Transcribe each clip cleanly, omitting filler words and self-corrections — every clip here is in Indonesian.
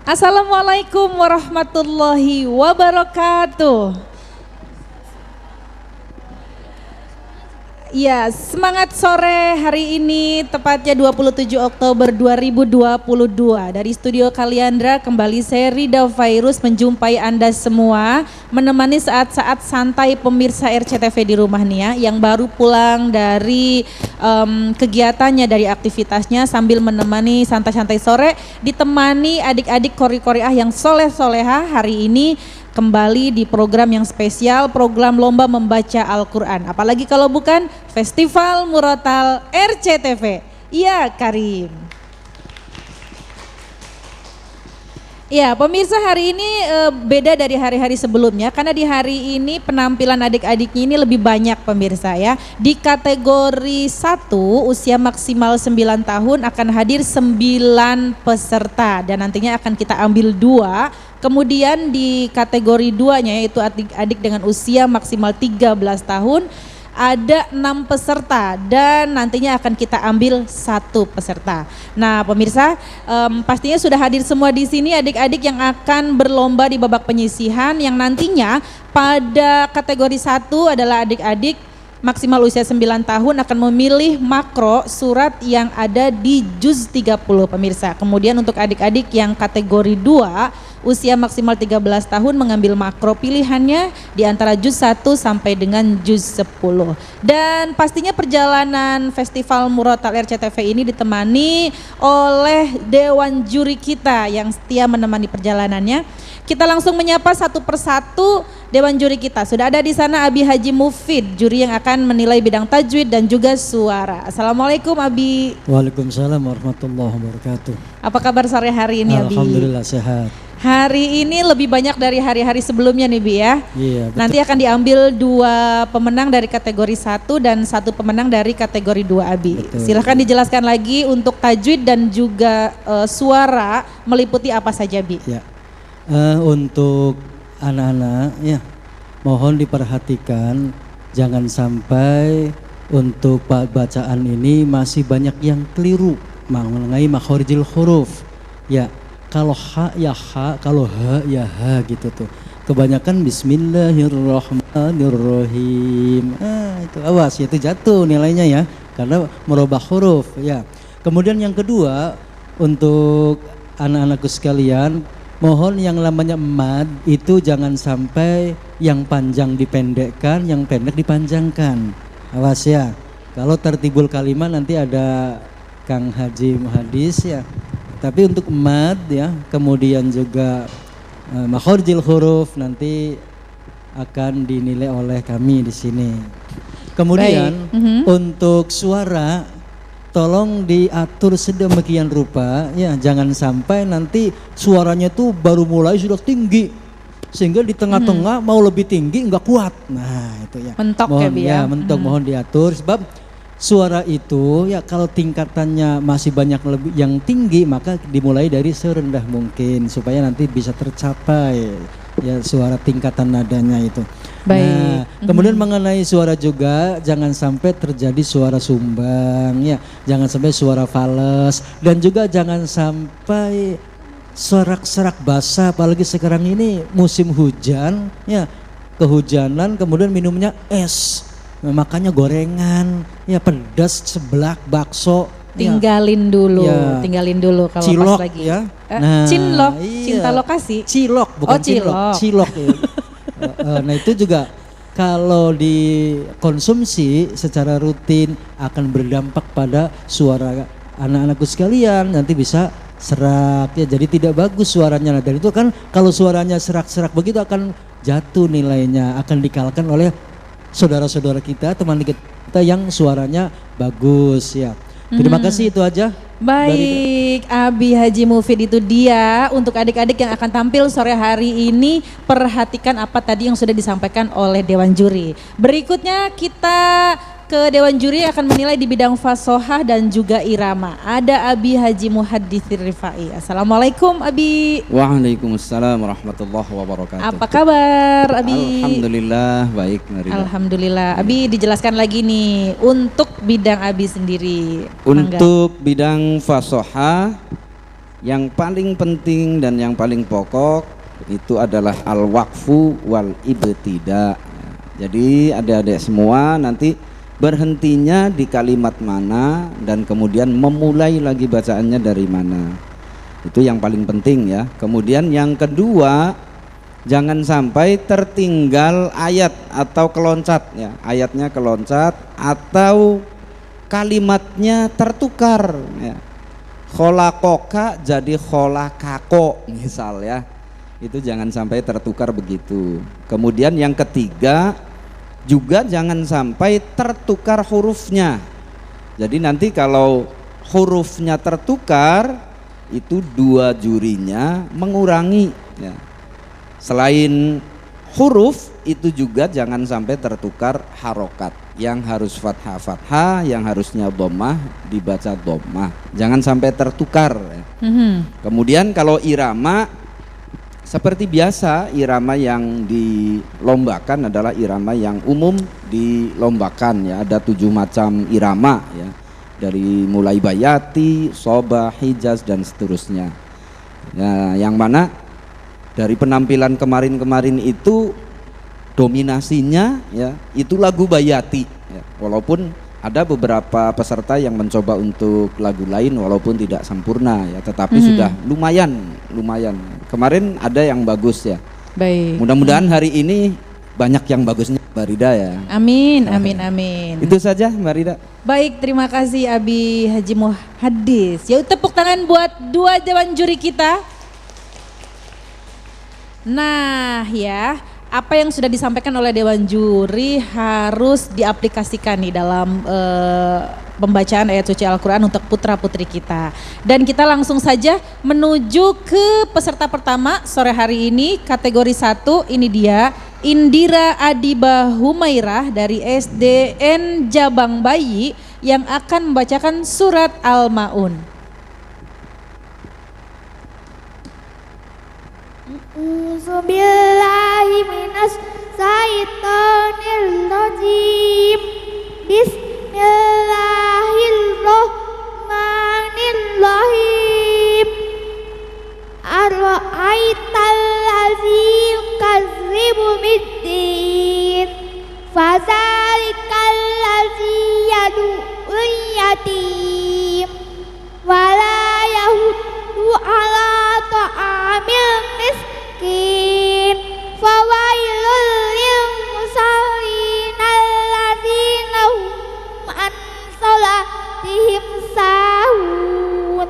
Assalamualaikum warahmatullahi wabarakatuh. Ya, semangat sore hari ini tepatnya 27 Oktober 2022 dari studio Kaliandra kembali saya Rida Fairuz menjumpai Anda semua, menemani saat-saat santai pemirsa RCTV di rumah nih ya, yang baru pulang dari kegiatannya, dari aktivitasnya sambil menemani santai-santai sore, ditemani adik-adik kori-koriah yang soleh-soleha hari ini kembali di program yang spesial, program Lomba Membaca Al-Quran. Apalagi kalau bukan Festival Murotal RCTV. Iya Karim. Ya, pemirsa hari ini beda dari hari-hari sebelumnya karena di hari ini penampilan adik-adiknya ini lebih banyak pemirsa ya. Di kategori 1 usia maksimal 9 tahun akan hadir 9 peserta dan nantinya akan kita ambil 2. Kemudian di kategori 2-nya yaitu adik-adik dengan usia maksimal 13 tahun ada 6 peserta dan nantinya akan kita ambil 1 peserta. Nah pemirsa pastinya sudah hadir semua di sini adik-adik yang akan berlomba di babak penyisihan yang nantinya pada kategori 1 adalah adik-adik maksimal usia 9 tahun akan memilih makro surat yang ada di juz 30 pemirsa. Kemudian untuk adik-adik yang kategori 2 usia maksimal 13 tahun mengambil makro pilihannya di antara juz 1 sampai dengan juz 10. Dan pastinya perjalanan Festival Murotal RCTV ini ditemani oleh dewan juri kita yang setia menemani perjalanannya. Kita langsung menyapa satu persatu dewan juri kita. Sudah ada di sana Abi Haji Mufid, juri yang akan menilai bidang tajwid dan juga suara. Assalamualaikum Abi. Waalaikumsalam warahmatullahi wabarakatuh. Apa kabar sore hari ini Abi? Alhamdulillah sehat. Hari ini lebih banyak dari hari-hari sebelumnya nih Bi ya. Iya, betul. Nanti akan diambil 2 pemenang dari kategori 1 dan 1 pemenang dari kategori 2 Abi. Betul. Silahkan dijelaskan lagi untuk tajwid dan juga suara meliputi apa saja Bi? Ya. Untuk anak-anak ya mohon diperhatikan jangan sampai untuk bacaan ini masih banyak yang keliru mengenai makhorijil huruf. Ya, kalau ha ya ha, kalau ha ya ha gitu tuh. Kebanyakan bismillahirrahmanirrahim. Itu awas ya, itu jatuh nilainya ya karena merubah huruf ya. Kemudian yang kedua untuk anak-anakku sekalian, mohon yang namanya mad itu jangan sampai yang panjang dipendekkan, yang pendek dipanjangkan. Awas ya. Kalau tertibul kalimat nanti ada Kang Haji Muhadis ya. Tapi untuk mad ya, kemudian juga makhorijil huruf nanti akan dinilai oleh kami di sini. Kemudian untuk suara tolong diatur sedemikian rupa ya, jangan sampai nanti suaranya tuh baru mulai sudah tinggi sehingga di tengah-tengah mau lebih tinggi nggak kuat. Nah itu ya. Mentok mohon, ya Bi ya. Mentok mohon diatur sebab suara itu ya kalau tingkatannya masih banyak lebih yang tinggi maka dimulai dari serendah mungkin supaya nanti bisa tercapai ya suara tingkatan nadanya itu. Baik. Nah, kemudian mengenai suara juga jangan sampai terjadi suara sumbang ya, jangan sampai suara fales dan juga jangan sampai serak-serak basah apalagi sekarang ini musim hujan ya, kehujanan kemudian minumnya es. Nah, makanya gorengan ya pedas seblak bakso tinggalin dulu, ya. Tinggalin dulu kalau cilok, pas lagi. Ya. Cinlok, iya. cinta lokasi. Cilok bukan cilok ya. Nah itu juga kalau dikonsumsi secara rutin akan berdampak pada suara anak-anakku sekalian, nanti bisa serak ya, jadi tidak bagus suaranya. Nah, dan itu kan kalau suaranya serak-serak begitu akan jatuh nilainya, akan dikalahkan oleh saudara-saudara kita, teman kita yang suaranya bagus ya. Terima kasih, itu aja. Baik, Abi Haji Mufid itu dia. Untuk adik-adik yang akan tampil sore hari ini, perhatikan apa tadi yang sudah disampaikan oleh Dewan Juri. Berikutnya kita ke Dewan Juri akan menilai di bidang fasohah dan juga irama. Ada Abi Haji Muhadditsir Rifai. Assalamualaikum Abi. Waalaikumsalam warahmatullahi wabarakatuh. Apa kabar Abi? Alhamdulillah baik. Alhamdulillah. Abi dijelaskan lagi nih untuk bidang Abi sendiri. Untuk bidang fasohah Yang paling penting dan yang paling pokok itu adalah al-waqfu wal ibtida. Jadi adik-adik semua nanti berhentinya di kalimat mana dan kemudian memulai lagi bacaannya dari mana. Itu yang paling penting ya. Kemudian yang kedua, jangan sampai tertinggal ayat atau keloncat ya. Ayatnya keloncat atau kalimatnya tertukar ya. Kholakoka jadi kholakako misal ya. Itu jangan sampai tertukar begitu. Kemudian yang ketiga juga jangan sampai tertukar hurufnya. Jadi nanti kalau hurufnya tertukar itu dua jurinya mengurangi ya. Selain huruf itu juga jangan sampai tertukar harokat. Yang harus fathah, yang harusnya dhammah dibaca dhammah. Jangan sampai tertukar ya. Kemudian kalau irama seperti biasa, irama yang dilombakan adalah irama yang umum dilombakan ya. Ada 7 macam irama ya. Dari mulai bayati, sobah, hijaz dan seterusnya. Ya, yang mana dari penampilan kemarin-kemarin itu dominasinya ya itu lagu bayati ya. Walaupun ada beberapa peserta yang mencoba untuk lagu lain walaupun tidak sempurna ya, tetapi sudah lumayan. Kemarin ada yang bagus ya. Baik. Mudah-mudahan hari ini banyak yang bagusnya Mbak Rida ya. Amin, amin, amin. Itu saja Mbak Rida. Baik, terima kasih Abi Haji Muhaddis. Yuk tepuk tangan buat 2 dewan juri kita. Nah ya, apa yang sudah disampaikan oleh dewan juri harus diaplikasikan nih dalam pembacaan ayat suci Al-Quran untuk putra-putri kita. Dan kita langsung saja menuju ke peserta pertama sore hari ini, kategori 1, ini dia Indira Adiba Humairah dari SDN Jabang Bayi yang akan membacakan surat Al-Ma'un. A'udzubillahi minas syaitonir rajim. Bismillahirrahmanirrahim. Ara'aital ladzi yukadzibu biddin, fadzalikal ladzi yad'ul yatim wala yahuddu ala ta'amil miskin, fawailul lil musallin alladzina hum an salatihim sahun,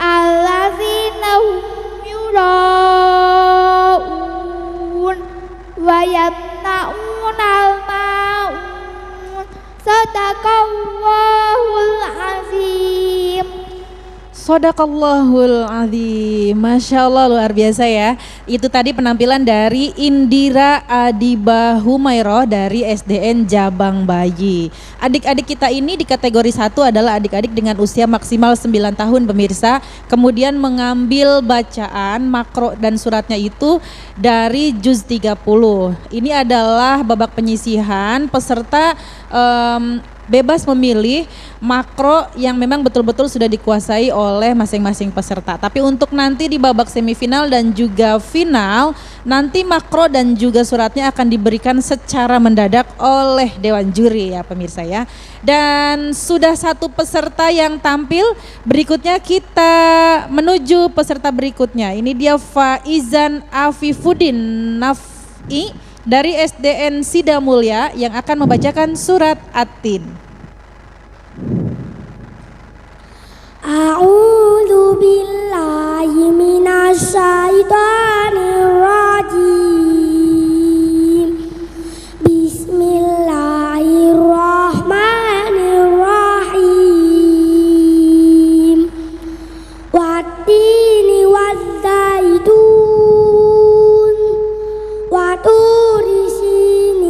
alladzina hum yura'un wa yamna'unal ma'un. Sadaqallahul azim. Shadaqallahul azim. Masya Allah, luar biasa ya. Itu tadi penampilan dari Indira Adiba Humairah dari SDN Jabang Bayi. Adik-adik kita ini di kategori 1 adalah adik-adik dengan usia maksimal 9 tahun pemirsa. Kemudian mengambil bacaan makro dan suratnya itu dari juz 30. Ini adalah babak penyisihan, peserta bebas memilih makro yang memang betul-betul sudah dikuasai oleh masing-masing peserta. Tapi untuk nanti di babak semifinal dan juga final, nanti makro dan juga suratnya akan diberikan secara mendadak oleh dewan juri ya pemirsa ya. Dan sudah 1 peserta yang tampil, berikutnya kita menuju peserta berikutnya. Ini dia Faizan Afifuddin Naf'i dari SDN Sida Mulya yang akan membacakan surat At-Tin. A'udzu billahi minasy syaithanir rajim. Bismillahirrahmanirrahim. Wat-tini waz-zaitun wa turi sinin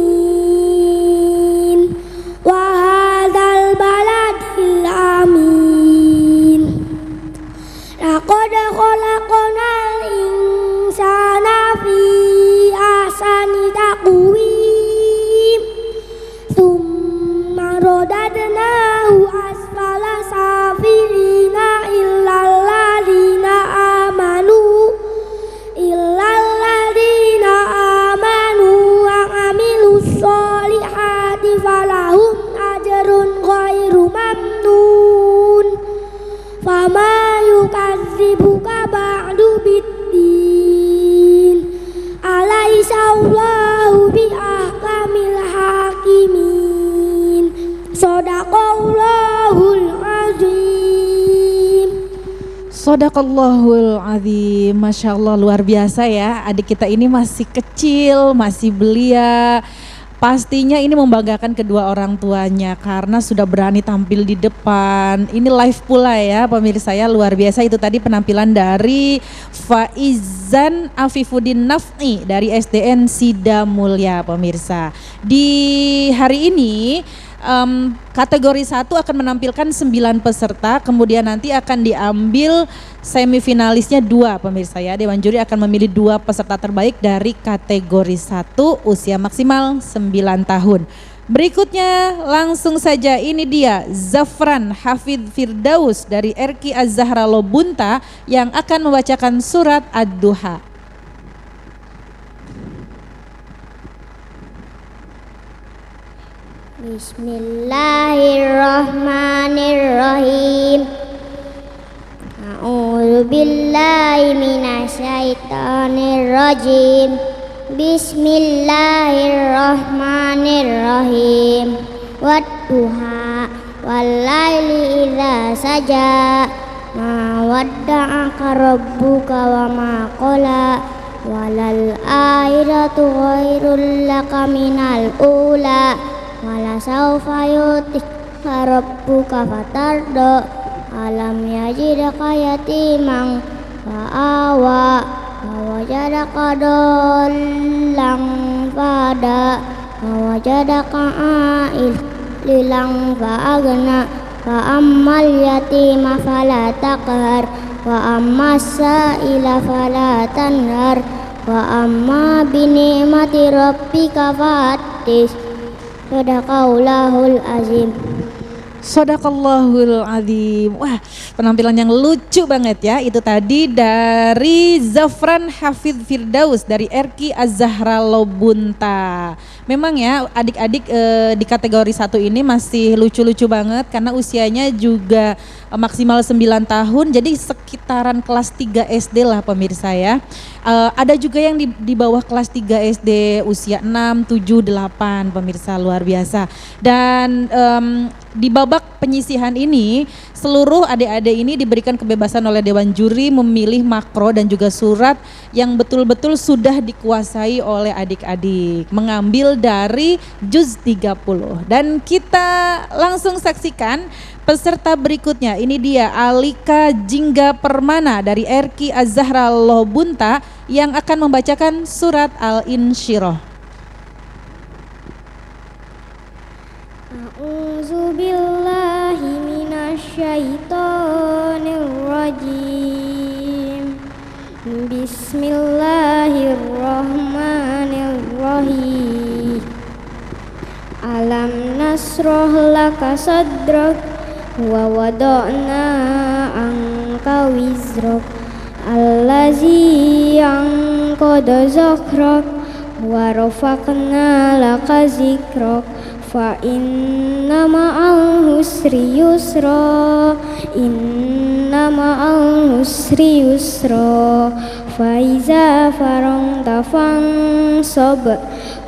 wa hadzal baladil amin. Laqad khalaqnal insana fi Shadaqallahul azim, Masya Allah luar biasa ya. Adik kita ini masih kecil, masih belia. Pastinya ini membanggakan kedua orang tuanya karena sudah berani tampil di depan. Ini live pula ya pemirsa ya, luar biasa. Itu tadi penampilan dari Faizan Afifuddin Naf'i dari SDN Sida Mulia pemirsa. Di hari ini kategori 1 akan menampilkan 9 peserta, kemudian nanti akan diambil semifinalisnya 2 pemirsa ya. Dewan juri akan memilih 2 peserta terbaik dari kategori 1 usia maksimal 9 tahun. Berikutnya langsung saja ini dia Zafran Hafid Firdaus dari RQ Az-Zahra Lobunta yang akan membacakan surat Ad-Duha. Bismillahirrahmanirrahim. A'udzu billahi minasyaitonir rajim. Bismillahirrahmanirrahim. Wadduha wal-laili idza saja. Ma wadda'aka rabbuka wa ma qala. Walal akhiratu khairul laka minal ula. Wala sawfa yu'tika rabbuka fatarda. Alam yajidaka yatiman fa'awa wa wajadaka dollang fada wa wajadaka a'ilan fa'agna fa ammal yatima fala taqhar wa ammas sa'ila fala tanhar wa amma binikmati rabbika fahaddits. Shadaqallahul azim. Shadaqallahul azim. Wah, penampilan yang lucu banget ya. Itu tadi dari Zafran Hafid Firdaus dari RQ Az-Zahra Lobunta. Memang ya adik-adik di kategori 1 ini masih lucu-lucu banget karena usianya juga maksimal 9 tahun. Jadi sekitaran kelas 3 SD lah pemirsa ya. Ada juga yang di bawah kelas 3 SD usia 6, 7, 8 pemirsa, luar biasa. Dan di babak penyisihan ini seluruh adik-adik ini diberikan kebebasan oleh Dewan Juri memilih makro dan juga surat yang betul-betul sudah dikuasai oleh adik-adik, mengambil dari juz 30. Dan kita langsung saksikan peserta berikutnya. Ini dia Alika Jingga Permana dari RQ Az-Zahra Lobunta yang akan membacakan surat Al-Insyirah. A'udzu billahi minasyaitonir rajim. Bismillahirrahmanirrahim. Alam nasroh laka sadrak wa wada'na anka wizrak allazi anqadha zakrak wa rafa'na laka zikrak fa inna ma'al husri yusra inna ma'al husri yusra fa iza faragta fansab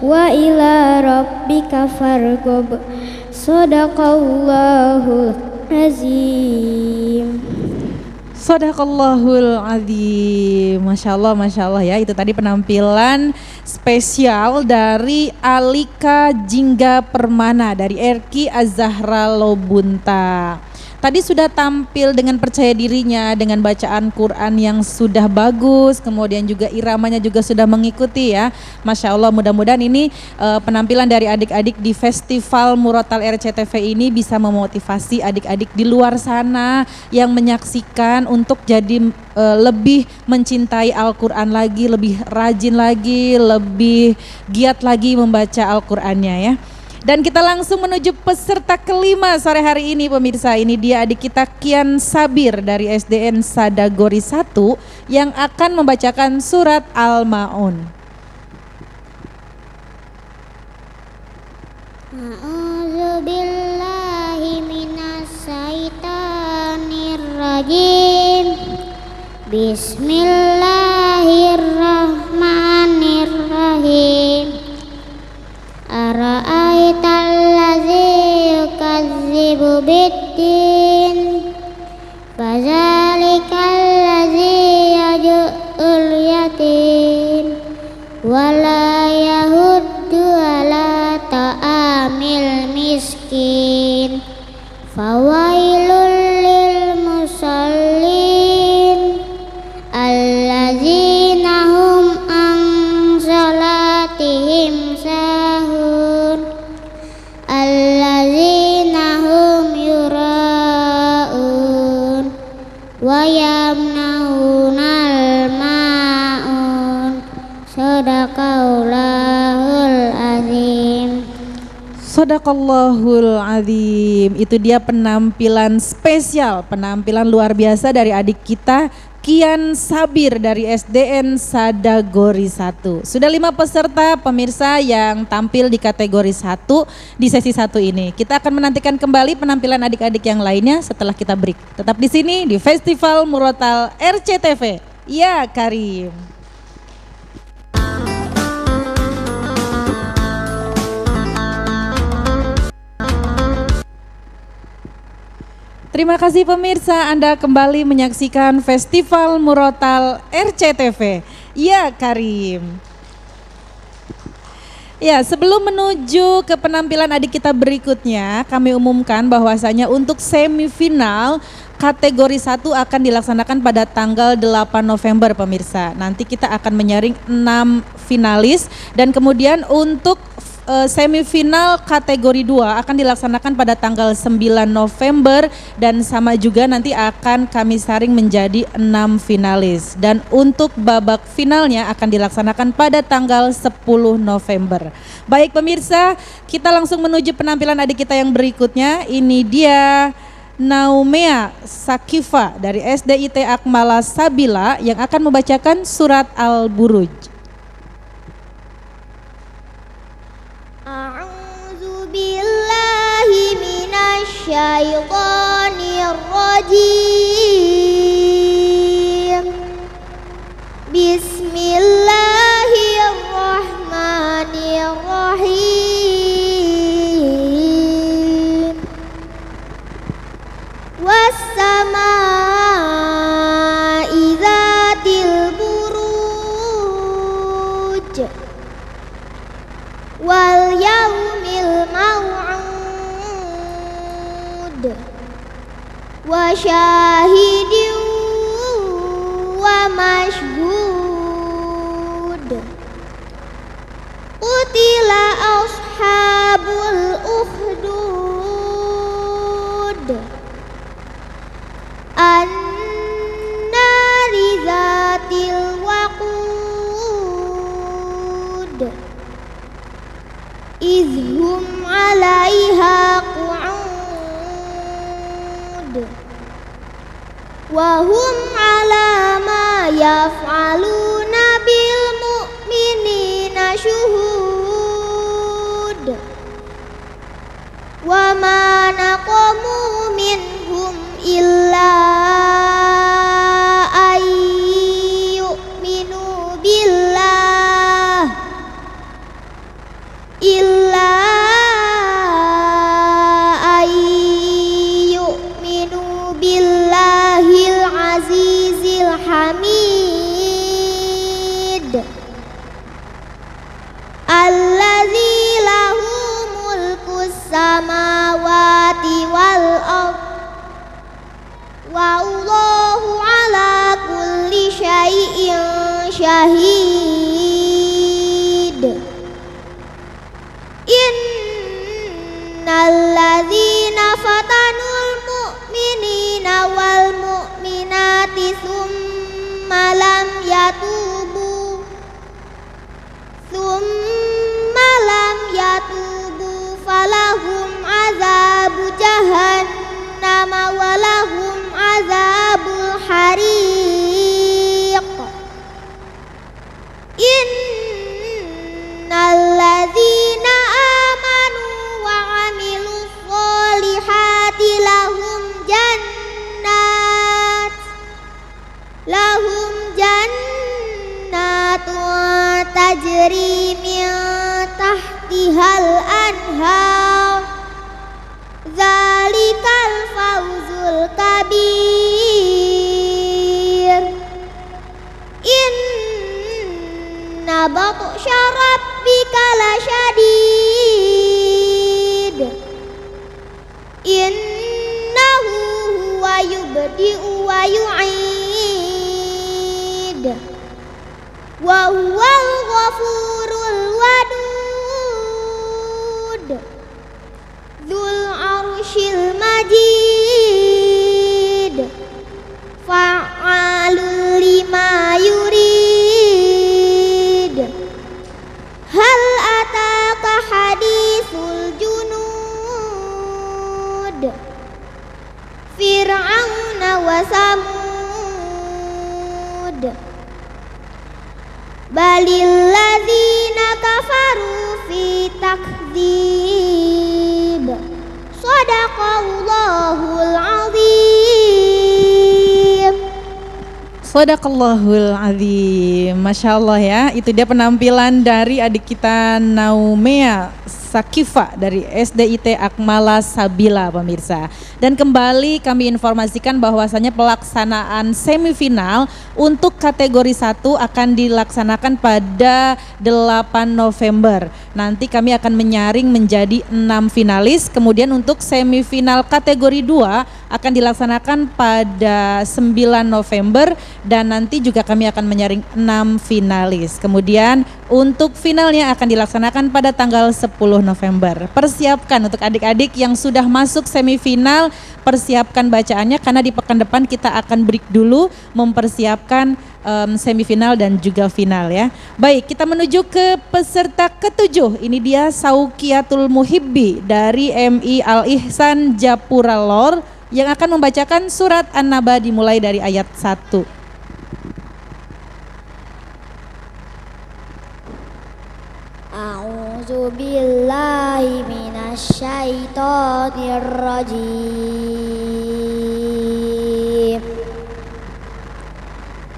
wa ila rabbika farghab. Shadaqallahul azim. Shadaqallahul azim. Masya Allah ya. Itu tadi penampilan spesial dari Alika Jingga Permana dari RQ Az-Zahra Lobunta. Tadi sudah tampil dengan percaya dirinya, dengan bacaan Quran yang sudah bagus, kemudian juga iramanya juga sudah mengikuti ya. Masya Allah, mudah-mudahan ini penampilan dari adik-adik di Festival Murotal RCTV ini bisa memotivasi adik-adik di luar sana yang menyaksikan untuk jadi lebih mencintai Al-Quran lagi, lebih rajin lagi, lebih giat lagi membaca Al-Qurannya ya. Dan kita langsung menuju peserta kelima sore hari ini pemirsa. Ini dia adik kita Kian Sabir dari SDN Sadagori 1 yang akan membacakan surat Al-Ma'un. A'udzu billahi minasyaitonir rajim. Bismillahirrahmanirrahim. Ara'aital ladzi yukadzibu biddin, fadzalikal la yahuddu ala ta'amil miskin fawailul lil musallin allazina hum an salatihim sahun allazina hum yura'un wa yamna'unal ma'un. Sadaqallahul azim. Sadaqallahul azim. Itu dia penampilan spesial, penampilan luar biasa dari adik kita Kian Sabir dari SDN Sadagori 1. Sudah 5 peserta pemirsa yang tampil di kategori 1 di sesi 1 ini. Kita akan menantikan kembali penampilan adik-adik yang lainnya setelah kita break. Tetap di sini di Festival Murotal RCTV. Ya Karim. Terima kasih pemirsa, Anda kembali menyaksikan Festival Murotal RCTV. Ya Karim. Ya, sebelum menuju ke penampilan adik kita berikutnya, kami umumkan bahwasanya untuk semifinal kategori 1 akan dilaksanakan pada tanggal 8 November pemirsa. Nanti kita akan menyaring 6 finalis dan kemudian untuk semifinal kategori 2 akan dilaksanakan pada tanggal 9 November dan sama juga nanti akan kami saring menjadi 6 finalis dan untuk babak finalnya akan dilaksanakan pada tanggal 10 November. Baik pemirsa, kita langsung menuju penampilan adik kita yang berikutnya. Ini dia Naumea Sakifa dari SDIT Akmala Sabila yang akan membacakan surat Al-Buruj. A'udzu billahi minasy syaithanir rajim. Bismillahirrahmanirrahim. Was-samaa'i dzatil buruj wal yaumil maw'ud wa syahidin wa mashhud. Qutila ashabul ukhdud an-nari dzatil waqud izhum 'alaiha qu'ud wa hum 'ala ma yaf'aluna bil mu'minina syuhud wa ma naqamu minhum illa ayyu'minu billah billahil azizil hamid allazi lahu mulkus samawati wal ardh wallahu ala kulli syai'in syahid. Innalladzina fatanul mu'minina wal mu'minati thumma lam yatubu falahum azabu jahannam walahum azabul hariq. Innalladzina amanu wa 'amilus sholihati lahum jannatun tajri min tahtihal anhar. Zalikal fawzul kabir. Inna batsya rabbika lasyadid innahu huwa yubdi'u wa yu'id wa huwal ghafurul wadud dzul arsyil majid fa'alul lima yurid hal ataka hadithul junud fir'auna wa samud balil ladzina kafaru fi takdzib sadaqallahul azim. Sadaqallahul azim. Masya Allah ya, itu dia penampilan dari adik kita Naumea Sakifa dari SDIT Akmala Sabila pemirsa. Dan kembali kami informasikan bahwasanya pelaksanaan semifinal untuk kategori 1 akan dilaksanakan pada 8 November. Nanti kami akan menyaring menjadi 6 finalis. Kemudian untuk semifinal kategori 2 akan dilaksanakan pada 9 November dan nanti juga kami akan menyaring 6 finalis. Kemudian untuk finalnya akan dilaksanakan pada tanggal 10 November. Persiapkan untuk adik-adik yang sudah masuk semifinal, persiapkan bacaannya karena di pekan depan kita akan break dulu mempersiapkan semifinal dan juga final ya. Baik, kita menuju ke peserta ketujuh. Ini dia Saukiatul Muhibbi dari MI Al Ihsan Japura Lor yang akan membacakan surat An-Naba dimulai dari ayat 1. A'udzu billahi minasy syaithanir rajim.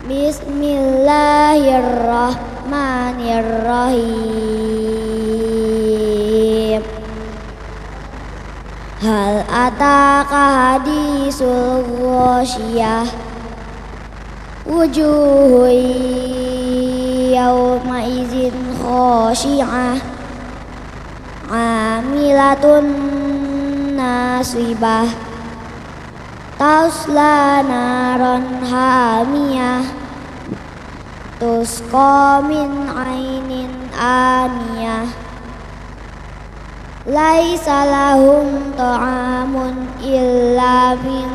Bismillahirrahmanirrahim. Hal ataka hadisul ghasyiyah wujuhun yawma idzin khashi'ah amilatun nasibah tasla naran hamiyah tusqa min ainin aniyah laisa lahum ta'amun illa min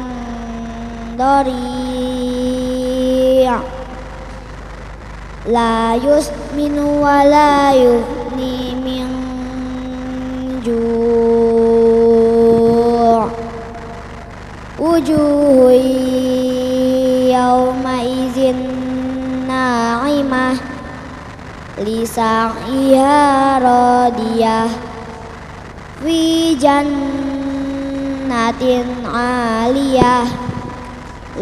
dari' la yusminu wa la yughni min ju' wujuhun yawma idzin na'imah li sa'iha radiyah fi jannatin 'aliyah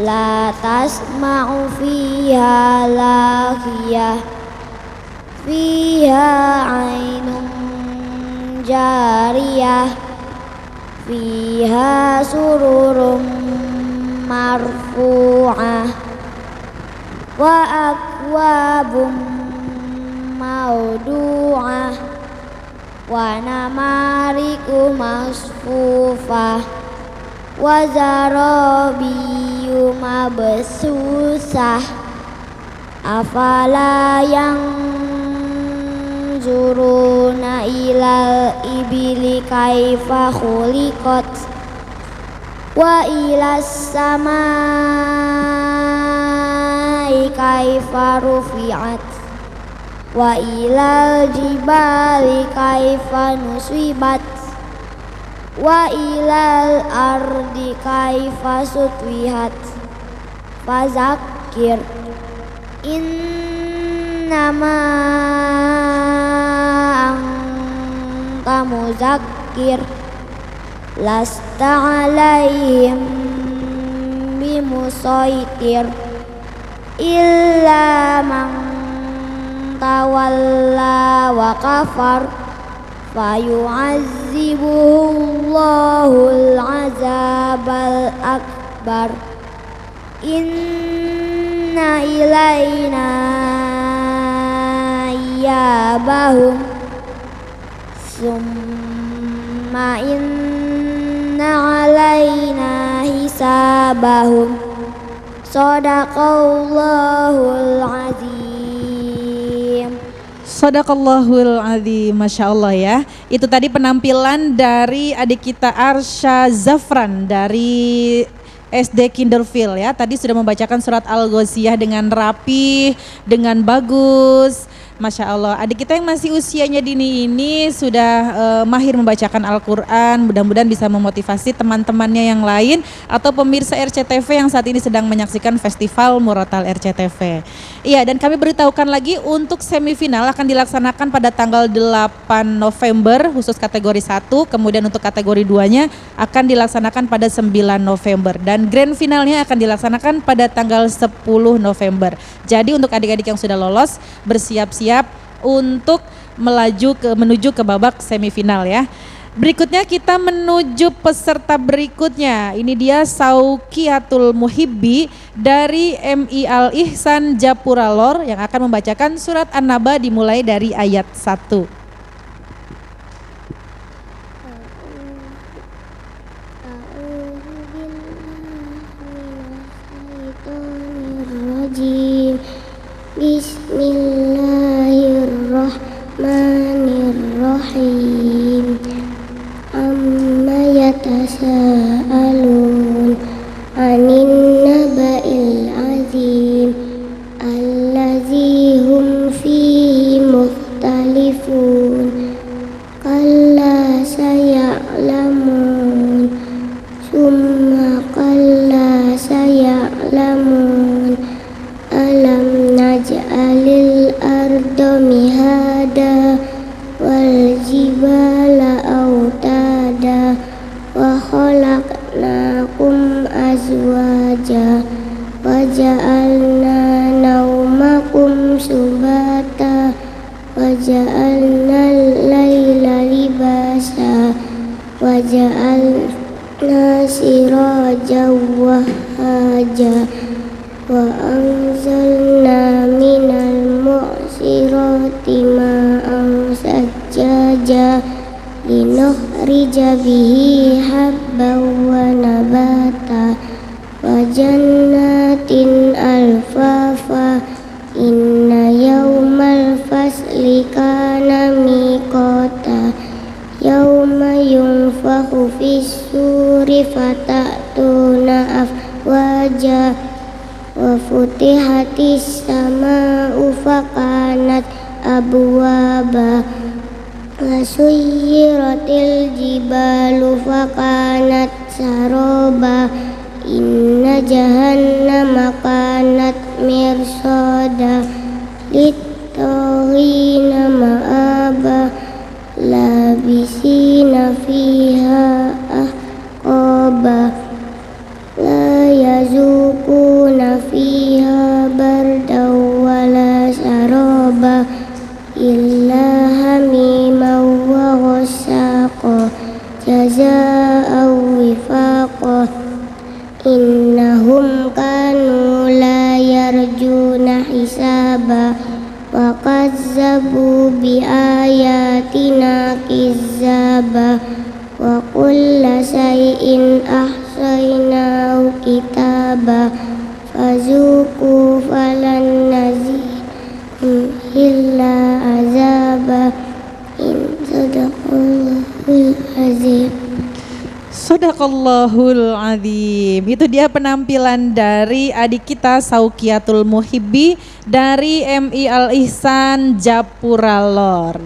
la tasma'u fiha laghiyah fiha 'ainun jariyah fiha sururun marfu'ah wa akwabun mawdu'ah wa namariku masfufah wa zarabiyu mabsusah afala yang zuruna ilal ibili kaifa khuliqat wa ilas samai kaifa rufi'at wa ilal jibali kaifa nusibat wa ilal ardi kaifa sutwihat fazakir innama anta muzakkir lasta alaihim bimusaitir illa man tawalla wa kafar fayu'azzibuhullahul azabal akbar inna ilaina iyabahum Summa inna alaina hisabahum. Sadaqallahul azim. Sadaqallahul azim, Masya Allah ya. Itu tadi penampilan dari adik kita Arsha Zafran dari SD Kinderville ya. Tadi sudah membacakan surat Al-Ghoshiyah dengan rapi, dengan bagus. Masya Allah, adik kita yang masih usianya dini ini sudah mahir membacakan Al-Quran. Mudah-mudahan bisa memotivasi teman-temannya yang lain atau pemirsa RCTV yang saat ini sedang menyaksikan Festival Murotal RCTV. Iya, dan kami beritahukan lagi untuk semifinal akan dilaksanakan pada tanggal 8 November khusus kategori 1, kemudian untuk kategori 2-nya akan dilaksanakan pada 9 November dan grand finalnya akan dilaksanakan pada tanggal 10 November. Jadi untuk adik-adik yang sudah lolos bersiap-siap untuk menuju ke babak semifinal ya. Berikutnya kita menuju peserta berikutnya. Ini dia Saukiatul Muhibbi dari MI Al Ihsan Japura Lor yang akan membacakan surat An-Naba dimulai dari ayat 1. Bismillahirrahmanirrahim. Amma yatasaalun anin naba'il azim allazi hum fihi mukhtalifun. Kalla saya'lamun summa kalla saya'lamun. Alam naj'alil arda mihada wal jibala autada wa khalaqnakum azwaja wa ja'alna naumakum subata wa ja'alna al-laila libasa wa ja'alna siraja wa haja wa anzalna minal mu'sirati ma'an sajjaja linukhrija bihi habban wa nabata wa jannatin alfafa inna yawmal fasli kana miqata yawma yunfakhu fis suri fatatuna afwaja wa futihatis sama'u fakanat abwaba wa suyyiratil jibalu fakanat saroba inna jahannama kanat mirsada littaghina ma'aba labisina fiha ahqaba la yazukuna fiha bardaw wala saraba illa hamiman wa ghassaqa jazaa'an wifaqa innahum kanu la yarjuna hisaba wa kazzabu bi ayatina kizzaba wa kulla shay'in ahsaynahu kitaba fazuku falan nazidhum illa azaba in sadaqallahul azim. Sadaqallahul azim. Itu dia penampilan dari adik kita Saukiatul Muhibbi dari MI Al Ihsan Japura Lor.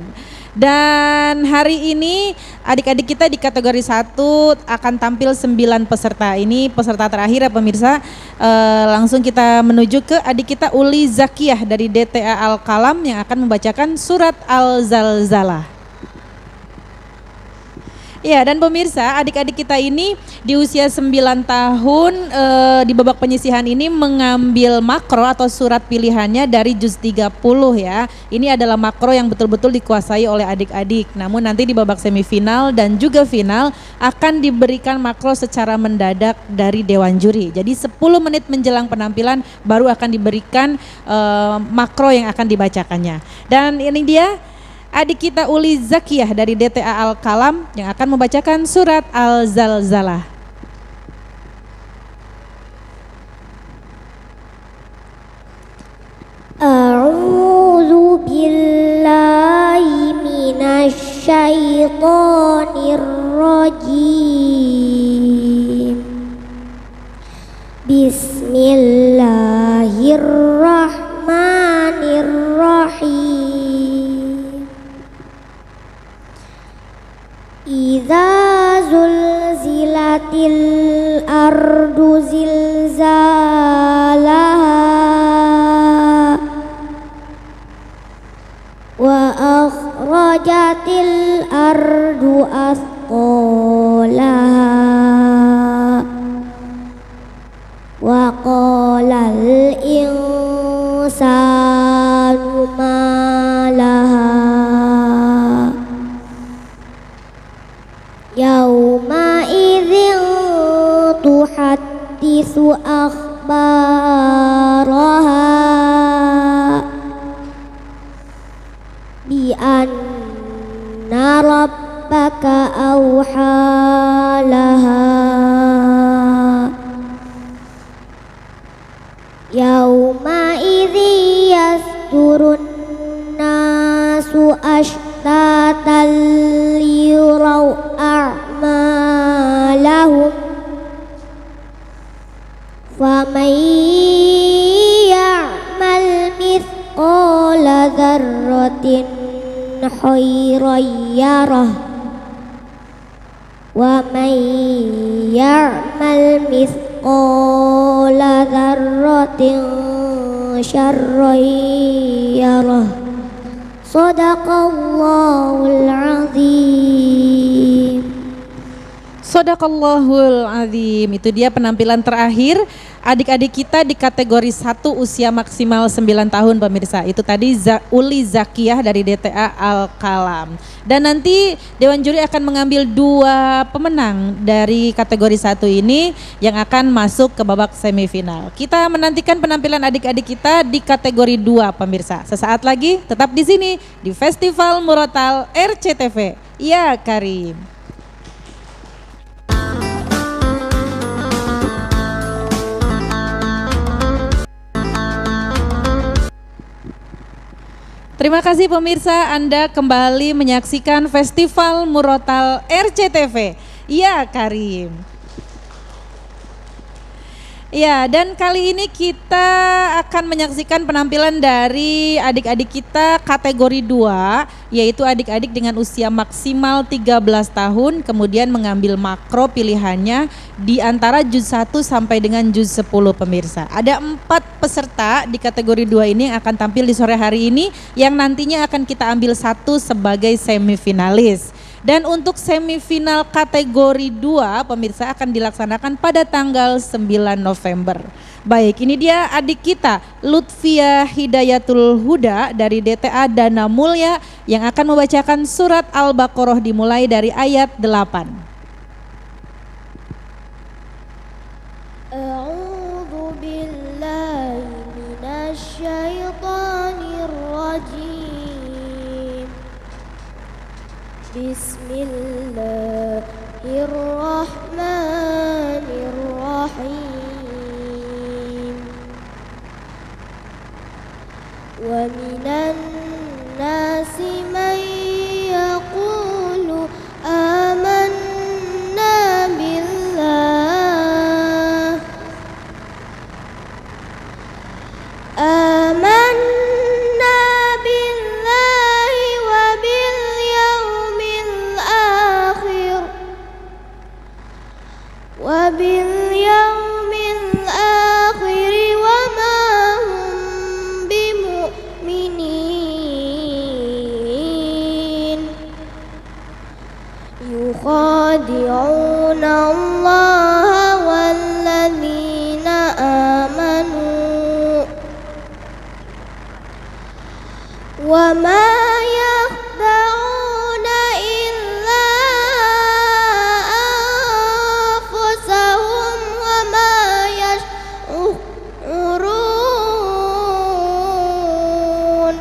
Dan hari ini adik-adik kita di kategori 1 akan tampil 9 peserta. Ini peserta terakhir ya pemirsa. Langsung kita menuju ke adik kita Uli Zakiyah dari DTA Al Kalam yang akan membacakan surat Al-Zalzalah. Ya, dan pemirsa, adik-adik kita ini di usia 9 tahun di babak penyisihan ini mengambil makro atau surat pilihannya dari juz 30 ya. Ini adalah makro yang betul-betul dikuasai oleh adik-adik. Namun nanti di babak semifinal dan juga final akan diberikan makro secara mendadak dari Dewan Juri. Jadi 10 menit menjelang penampilan baru akan diberikan makro yang akan dibacakannya. Dan ini dia adik kita Uli Zakiyah dari DTA Al-Qalam yang akan membacakan surat Al-Zalzalah. A'udzu billahi minasy syaithanir rajim. Bismillahirrahmanirrahim. Idza zulzilatil ardu zilzalaha wa akhrajatil ardu athqalaha wa qalal insanu ma laha yauma idzin tuhadditsu akhbaraha bi anna rabbaka awhalaha yauma idzi yasdurun nasu ashtatan liyuraw a'malahum faman ya'mal mithqala dzarratin khairan yarah wa man ya'mal mithqala dzarratin syarran yarah. Shadaqallahul azim. Shadaqallahul azim. Itu dia penampilan terakhir adik-adik kita di kategori 1 usia maksimal 9 tahun pemirsa. Itu tadi Uli Zakiyah dari DTA Al-Qalam. Dan nanti Dewan Juri akan mengambil 2 pemenang dari kategori 1 ini yang akan masuk ke babak semifinal. Kita menantikan penampilan adik-adik kita di kategori 2 pemirsa. Sesaat lagi tetap di sini di Festival Murotal RCTV. Ya Karim. Terima kasih pemirsa, Anda kembali menyaksikan Festival Murotal RCTV. Ya Karim. Ya, dan kali ini kita akan menyaksikan penampilan dari adik-adik kita kategori 2, yaitu adik-adik dengan usia maksimal 13 tahun, kemudian mengambil makro pilihannya di antara juz 1 sampai dengan juz 10 pemirsa. Ada 4 peserta di kategori 2 ini yang akan tampil di sore hari ini, yang nantinya akan kita ambil 1 sebagai semifinalis. Dan untuk semifinal kategori 2 pemirsa akan dilaksanakan pada tanggal 9 November. Baik, ini dia adik kita Lutfia Hidayatul Huda dari DTA Dana Mulya yang akan membacakan surat Al-Baqarah dimulai dari ayat 8. A'udzu billahi minasy syaithanir rajim. Bismillahirrahmanirrahim. Wa minan nasi man yaqulu amanna billah amanna billahi wa bil yawmil akhir wa bil yawmil akhir wa ma hum bimu'minin yukhadi'una Allah walladzina amanu wa ma yakhda'una illa anfusahum wa ma yash'urun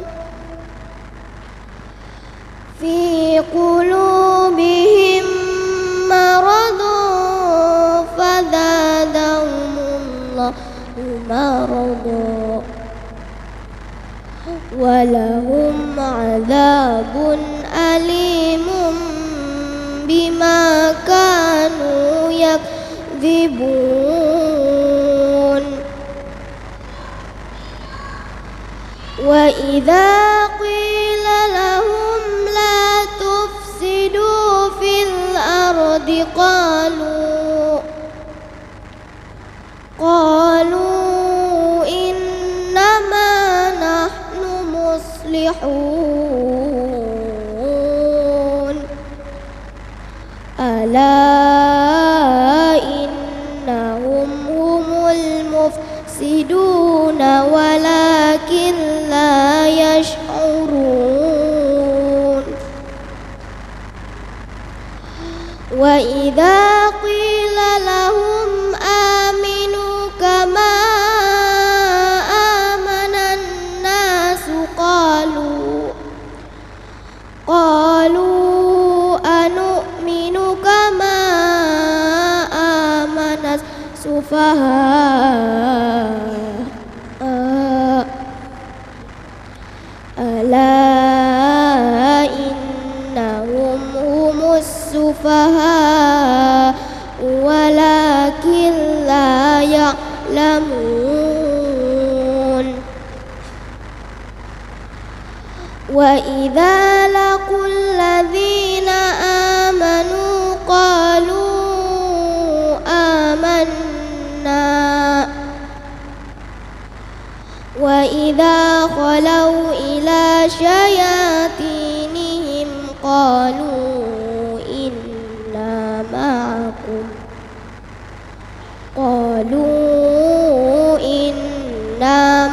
في قلوبهم مرض فزادهم الله مرضا ولهم عذاب أليم بما كانوا يكذبون وإذا قيل لهم لا تفسدوا في الأرض قالوا إنما نحن مصلحون ألا إنهم هم المفسدون ولكن لا يشعرون وإذا قيل لهم آمنوا كما آمن الناس قالوا أنؤمن كما آمن السفهاء ألا إنهم هم السفهاء ولكن لا يعلمون وإذا لقوا الذين آمنوا قالوا آمنا وإذا خلوا إلى شياطينهم قالوا إنا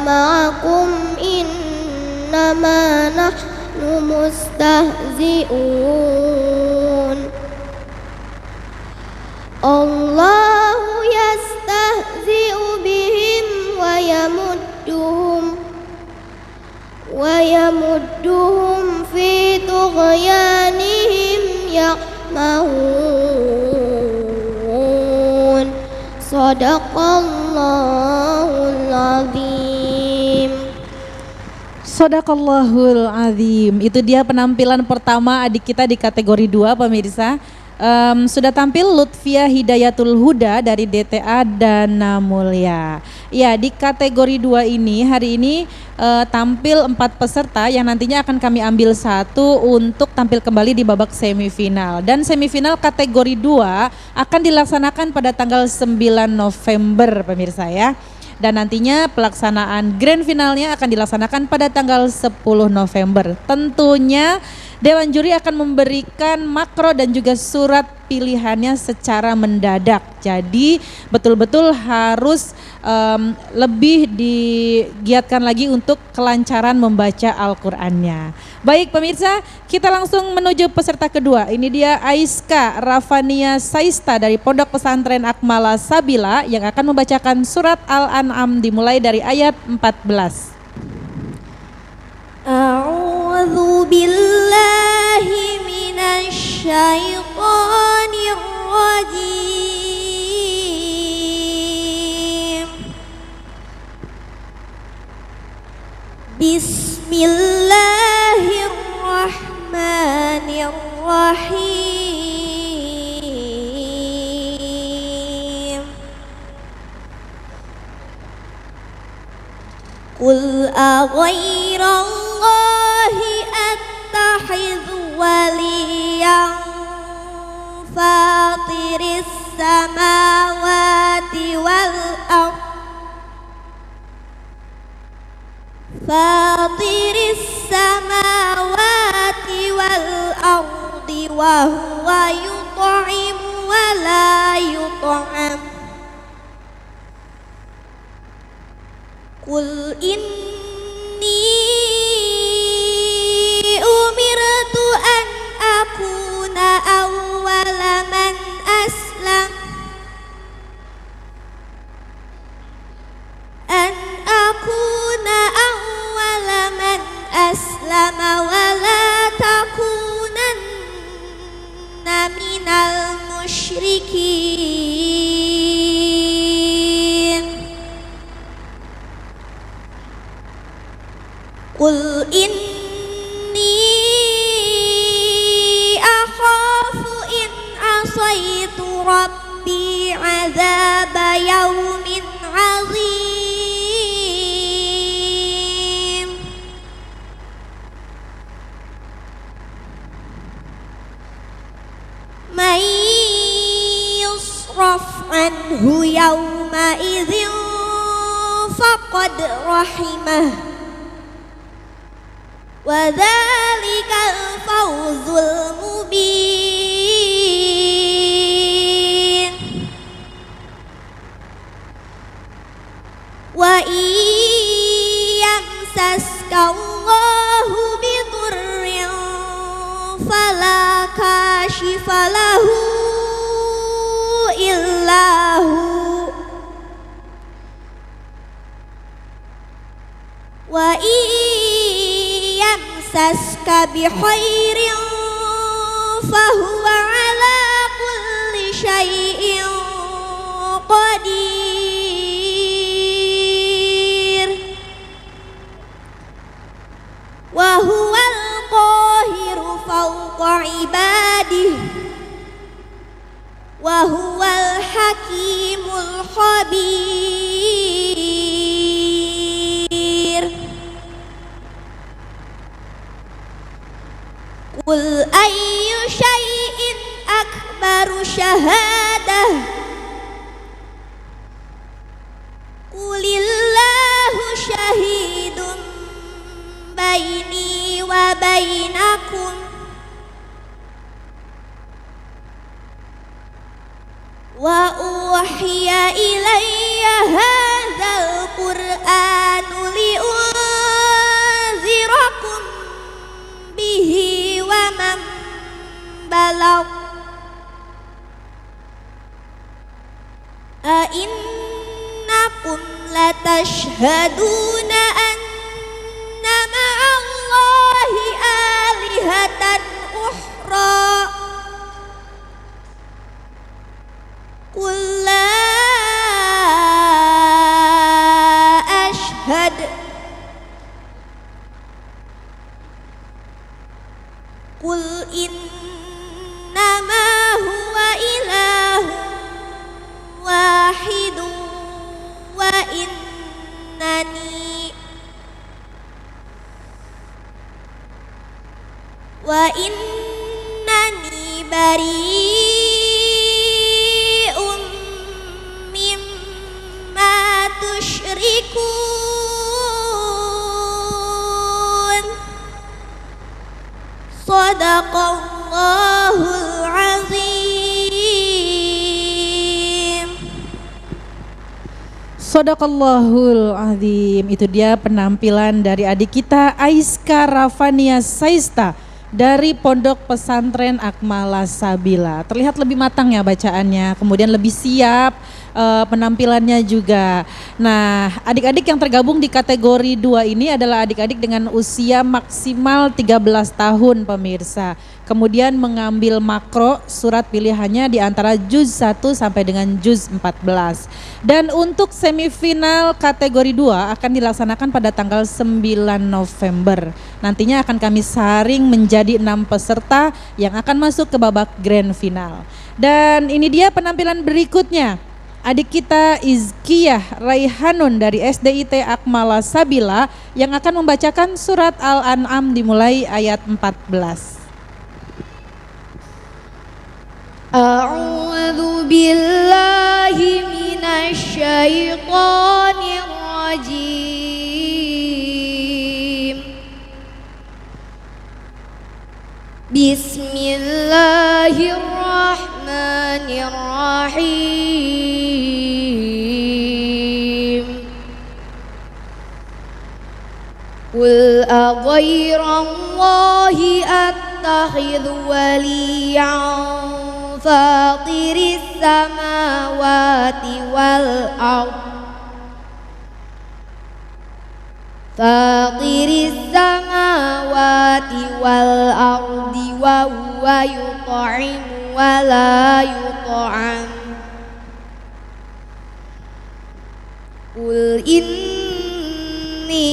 معكم إنما نحن مستهزئون الله يستهزئ بهم ويمدهم في طغيانهم يعمهون صدق الله العظيم. Shadaqallahul azim. Itu dia penampilan pertama adik kita di kategori 2 pemirsa. Sudah tampil Lutfiah Hidayatul Huda dari DTA Dana Mulia. Ya, di kategori 2 ini hari ini tampil 4 peserta yang nantinya akan kami ambil satu untuk tampil kembali di babak semifinal. Dan semifinal kategori 2 akan dilaksanakan pada tanggal 9 November pemirsa ya. Dan nantinya pelaksanaan grand finalnya akan dilaksanakan pada tanggal 10 November. Tentunya Dewan Juri akan memberikan makro dan juga surat pilihannya secara mendadak. Jadi betul-betul harus lebih digiatkan lagi untuk kelancaran membaca Al-Qur'annya. Baik pemirsa, kita langsung menuju peserta kedua. Ini dia Aiska Rafania Saista dari Pondok Pesantren Akmala Sabila yang akan membacakan surat Al-An'am dimulai dari ayat 14. A'udzu billahi minasy syaithanir rajim. Bismillahirrahmanirrahim. Qul aghairallahi attakhidhu waliyan fatiris samawati wal ardh wa huwa yut'imu wa la yut'am. Qul inni umirtu an akuna awwala man aslam aslama wa la takun المشركين قل إني أخاف إن عصيت ربي عذاب يوم عظيم من يصرف عنه يومئذ فقد رحمه وذلك الفوز المبين وإن يمسسك الله بضر فلا كاشف له إلا هو وإن يمسسك بخير فهو على كل شيء قدير وهو القاهر فوق عباده وهو الحكيم الخبير قل أي شيء أكبر شهادة قل الله شهيد بيني وبينكم وأوحي إلي هذا القرآن لأنذركم به ومن بلغ أئنكم لتشهدون أن مع الله آلهة أخرى قل لا أشهد قل إنما هو إله واحد وإنني بريء مما تشركون صدق الله العظيم. Shadaqallahul azim. Itu dia penampilan dari adik kita Aiska Rafania Saista dari Pondok Pesantren Akmala Sabila. Terlihat lebih matang ya bacaannya, kemudian lebih siap penampilannya juga. Nah, adik-adik yang tergabung di kategori 2 ini adalah adik-adik dengan usia maksimal 13 tahun pemirsa. Kemudian mengambil makro surat pilihannya di antara juz 1 sampai dengan juz 14. Dan untuk semifinal kategori 2 akan dilaksanakan pada tanggal 9 November. Nantinya akan kami saring menjadi 6 peserta yang akan masuk ke babak grand final. Dan ini dia penampilan berikutnya. Adik kita Izkiyah Raihanun dari SDIT Akmala Sabila yang akan membacakan surat Al-An'am dimulai ayat 14. A'udzu billahi minasy syaithanir rajim. Bismillahirrahmanirrahim. Qul aghayrallahi attakhidhu waliyan fatiris samawati wal ard fatiris samawati wal ardi wa huwa yut'imu wa ولا يطعم قل إني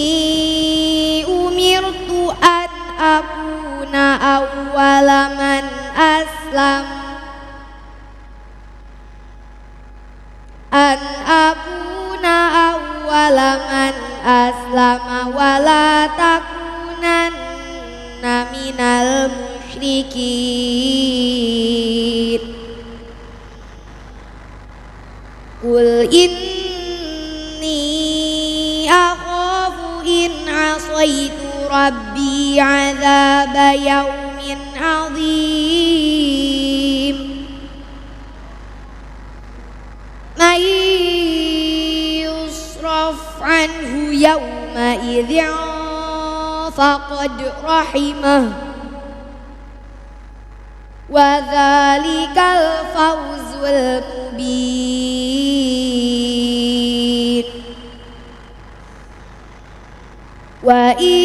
أمرت أن أكون أول من أسلم ولا تكونن من المشركين قل إني أخاف إن عصيت ربي عذاب يوم عظيم من يصرف عنه يومئذ فقد رحمه وذلك الفوز المبين وإن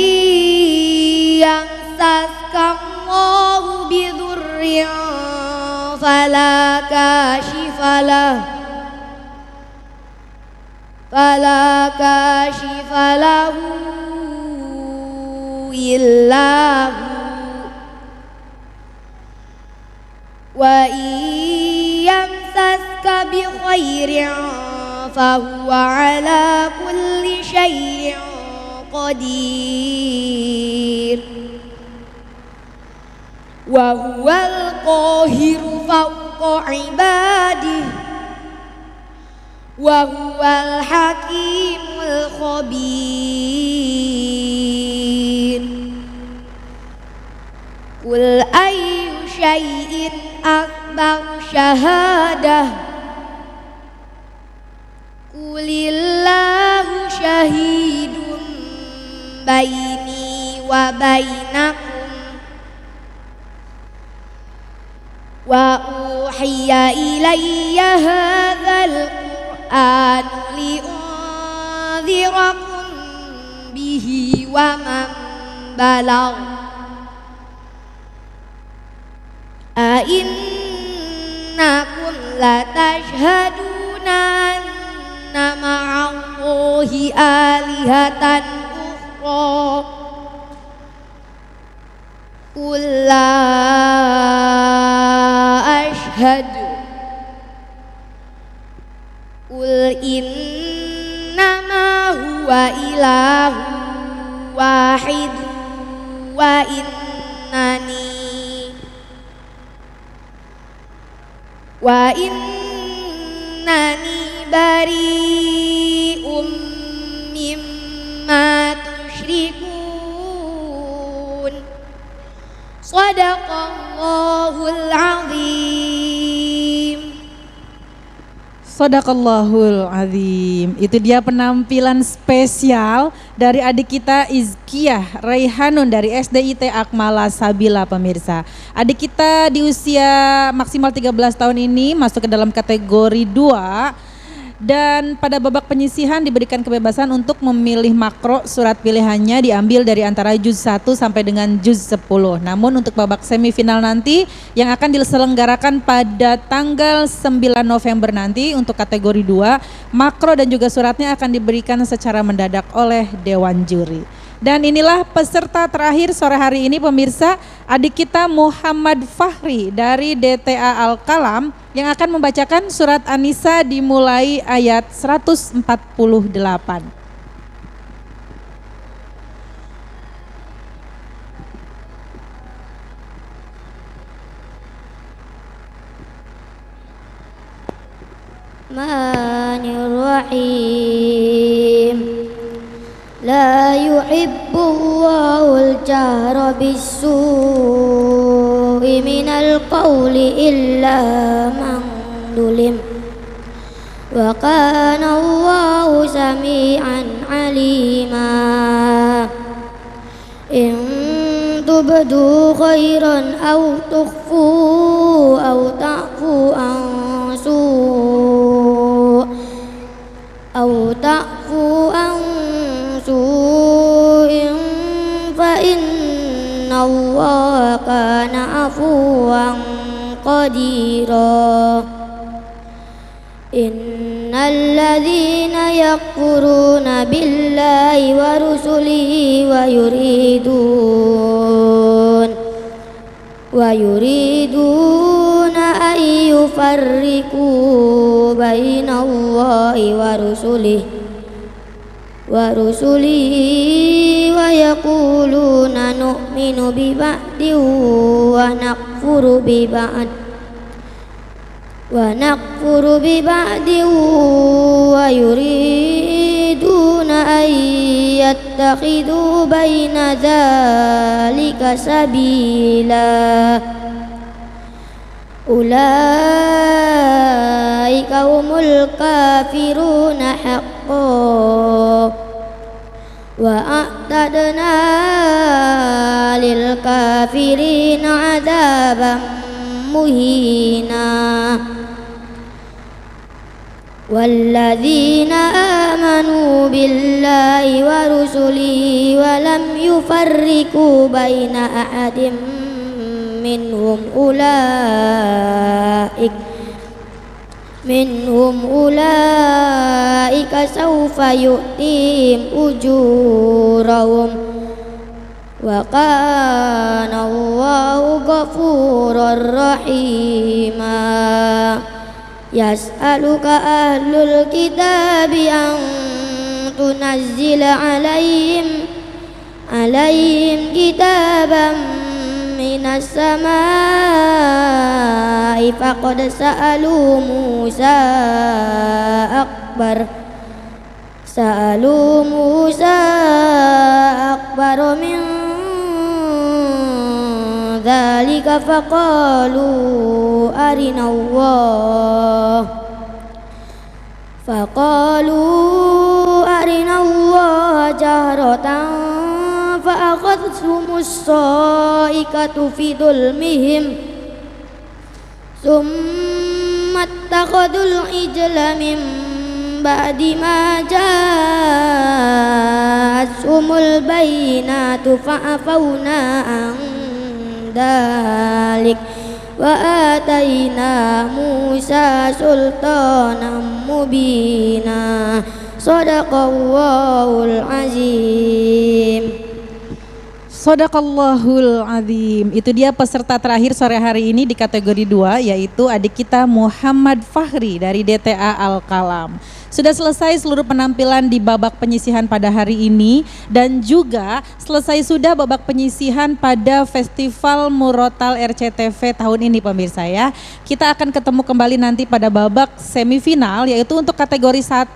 يمسسك الله بضر فلا كاشف له إلا هو وإن يمسسك بخير فهو على كل شيء قدير وهو القاهر فوق عباده وهو الحكيم الخبير قل أي شيء أكبر شهادة قل الله شهيد بيني وبينكم وأوحي إلي هذا القرآن لأنذركم به ومن بلغ أئنكم لتشهدون أن مع الله آلهة أخرى قل لا أشهد قل إنما هو إله واحد وإنني بريء مما تشركون صدق الله العظيم. Shadaqallahul azim. Itu dia penampilan spesial dari adik kita Izkiyah Raihanun dari SDIT Akmala Sabila, pemirsa. Adik kita di usia maksimal 13 tahun ini masuk ke dalam kategori 2 dan pada babak penyisihan diberikan kebebasan untuk memilih makro surat pilihannya diambil dari antara juz 1 sampai dengan juz 10. Namun untuk babak semifinal nanti yang akan diselenggarakan pada tanggal 9 November nanti untuk kategori 2, makro dan juga suratnya akan diberikan secara mendadak oleh Dewan Juri. Dan inilah peserta terakhir sore hari ini, pemirsa, adik kita Muhammad Fahri dari DTA Al-Kalam yang akan membacakan surat An-Nisa dimulai ayat 148. Bismillahirrahmanirrahim. La yuhibbullahu al-jahra bis-su'i minal qawli illa man zulim. Wa kana Allahu sami'an 'alima. In tubdu khairan aw tukhfu aw ta'fu an su' aw ta'fu an su'in fa inna Allaha kana afuwan قديرا إن الذين يكفرون بالله ورسله ويريدون أن يفرقوا بين الله ورسله ويقولون نؤمن ببعض ونكفر ببعض ويريدون أن يتخذوا بين ذلك سبيلا أولئك هم الكافرون حقا وأعتدنا للكافرين عذابا مهينا والذين آمنوا بالله ورسله ولم يفرقوا بين أحد منهم أولئك سوف يؤتيهم أجورهم وكان الله غفورا رحيما يسألك أهل الكتاب أن تنزل عليهم كتابا من السماء فقد سألوا موسى أكبر من ذلك فقالوا أرنا الله جهرة فأخذتهم الصاعقة في ظلمهم ثم اتخذوا العجل من بعد ما جاءتهم البينات فعفونا عن ذلك وآتينا موسى سلطانا مبينا صدق الله العظيم. Shadaqallahul azim. Itu dia peserta terakhir sore hari ini di kategori 2, yaitu adik kita Muhammad Fahri dari DTA Al-Qalam. Sudah selesai seluruh penampilan di babak penyisihan pada hari ini, dan juga selesai sudah babak penyisihan pada Festival Murotal RCTV tahun ini pemirsa ya. Kita akan ketemu kembali nanti pada babak semifinal, yaitu untuk kategori 1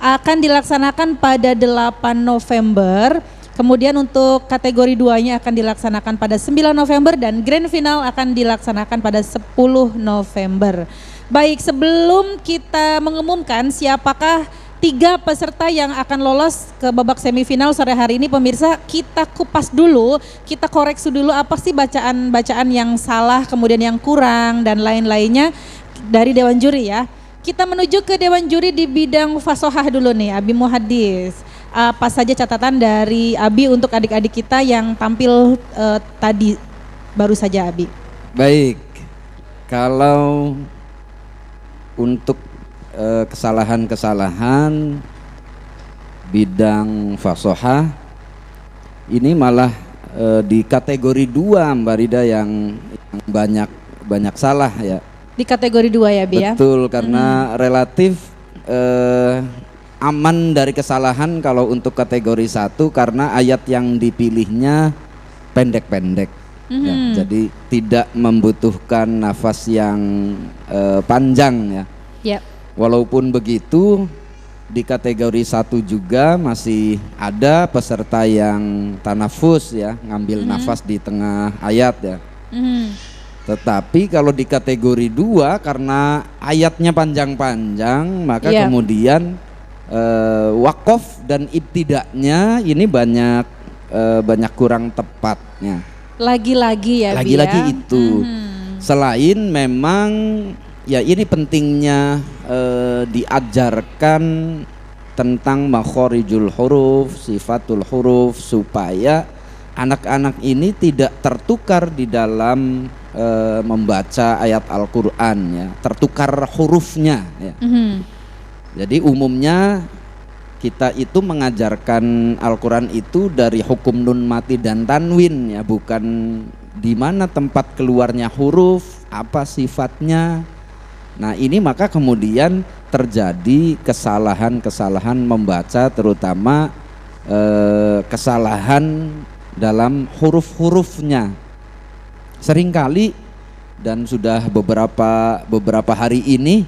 akan dilaksanakan pada 8 November. Kemudian untuk kategori 2-nya akan dilaksanakan pada 9 November dan grand final akan dilaksanakan pada 10 November. Baik, sebelum kita mengumumkan siapakah 3 peserta yang akan lolos ke babak semifinal sore hari ini pemirsa, kita kupas dulu, kita koreksi dulu apa sih bacaan-bacaan yang salah, kemudian yang kurang dan lain-lainnya dari Dewan Juri ya. Kita menuju ke Dewan Juri di bidang fasohah dulu nih, Abi Muhadis. Apa saja catatan dari Abi untuk adik-adik kita yang tampil tadi baru saja Abi? Baik, kalau untuk kesalahan-kesalahan bidang fasohah ini malah di kategori 2 Mbak Rida yang banyak salah ya. Di kategori 2 ya Bi ya? Betul, karena relatif aman dari kesalahan kalau untuk kategori 1 karena ayat yang dipilihnya pendek-pendek. Ya, jadi tidak membutuhkan nafas yang panjang ya. Yep. Walaupun begitu di kategori 1 juga masih ada peserta yang tanafus ya, ngambil nafas di tengah ayat ya. Tetapi kalau di kategori 2 karena ayatnya panjang-panjang maka kemudian wakof dan ibtidaknya ini banyak kurang tepatnya. Lagi-lagi ya. Lagi-lagi itu. Selain memang ya ini pentingnya diajarkan tentang makhorijul huruf, sifatul huruf supaya anak-anak ini tidak tertukar di dalam membaca ayat Al-Qur'an ya, tertukar hurufnya ya. Jadi umumnya kita itu mengajarkan Al-Quran itu dari hukum nun mati dan tanwin ya, bukan di mana tempat keluarnya huruf, apa sifatnya. Nah ini maka kemudian terjadi kesalahan-kesalahan membaca, terutama kesalahan dalam huruf-hurufnya. Seringkali dan sudah beberapa hari ini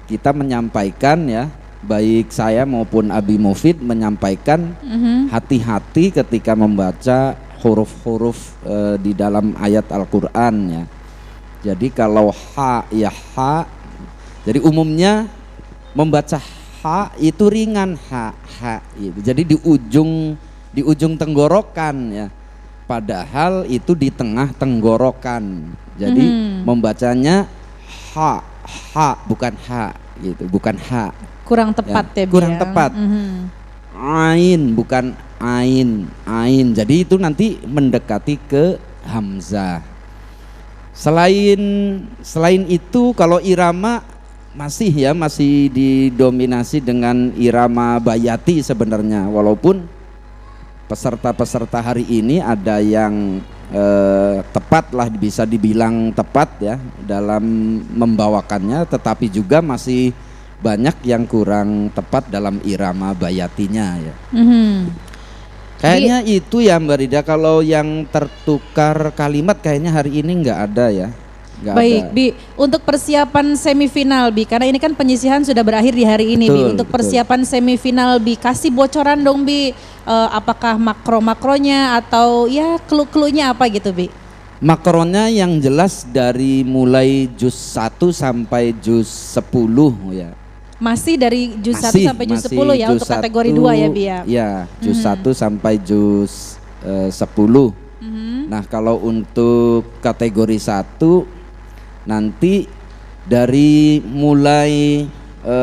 kita menyampaikan ya, baik saya maupun Abi Mufid menyampaikan hati-hati ketika membaca huruf-huruf di dalam ayat Al-Qur'an ya. Jadi kalau ha ya ha, jadi umumnya membaca ha itu ringan, ha gitu. Jadi di ujung tenggorokan ya. Padahal itu di tengah tenggorokan. Jadi membacanya ha bukan ha gitu, bukan ha. Kurang tepat ya, kurang tepat. Ain bukan ain. Jadi itu nanti mendekati ke hamzah. Selain itu kalau irama masih didominasi dengan irama bayati sebenarnya, walaupun peserta-peserta hari ini ada yang tepat lah, bisa dibilang tepat ya dalam membawakannya, tetapi juga masih banyak yang kurang tepat dalam irama bayatinya ya. Kayaknya itu ya Mbak Rida, kalau yang tertukar kalimat kayaknya hari ini nggak ada ya. Baik Bi, untuk persiapan semifinal Bi, karena ini kan penyisihan sudah berakhir di hari ini. Bi, untuk persiapan semifinal Bi, kasih bocoran dong Bi, apakah makro-makronya atau ya clue-cluenya apa gitu Bi? Makronya yang jelas dari mulai juz 1 sampai juz 10 ya. Masih dari juz 1 sampai juz 10 ya, untuk kategori 2 ya Bi ya? Ya, juz 1 sampai juz 10. Nah kalau untuk kategori 1 nanti dari mulai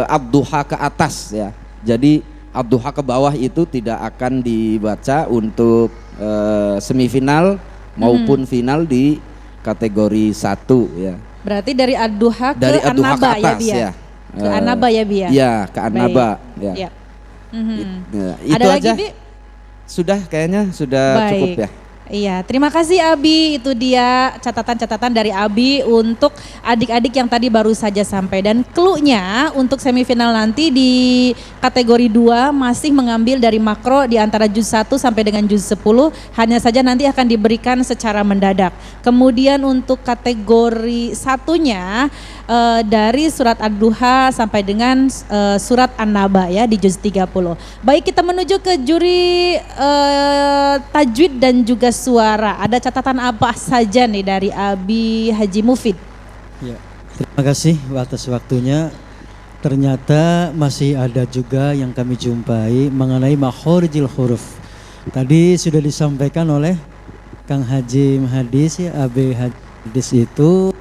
ad-duha ke atas ya. Jadi ad-duha ke bawah itu tidak akan dibaca untuk semifinal maupun final di kategori 1 ya. Berarti dari ad-duha ke an-naba ya Bi ya? Ke an-naba ya Bi ya? Iya, ke an-naba ya. Itu ada aja. lagi Bi? Sudah kayaknya sudah cukup ya. Iya, terima kasih Abi. Itu dia catatan-catatan dari Abi untuk adik-adik yang tadi baru saja sampai. Dan clue-nya untuk semifinal nanti di kategori 2 masih mengambil dari makro di antara juz 1 sampai dengan juz 10. Hanya saja nanti akan diberikan secara mendadak. Kemudian untuk kategori satunya dari surat Ad-Duha sampai dengan surat An-Naba ya di juz 30. Baik, kita menuju ke juri tajwid dan juga suara. Ada catatan apa saja nih dari Abi Haji Mufid? Ya, terima kasih atas waktunya. Ternyata masih ada juga yang kami jumpai mengenai makhorijil huruf. Tadi sudah disampaikan oleh Kang Haji Hadis ya, AB Hadis itu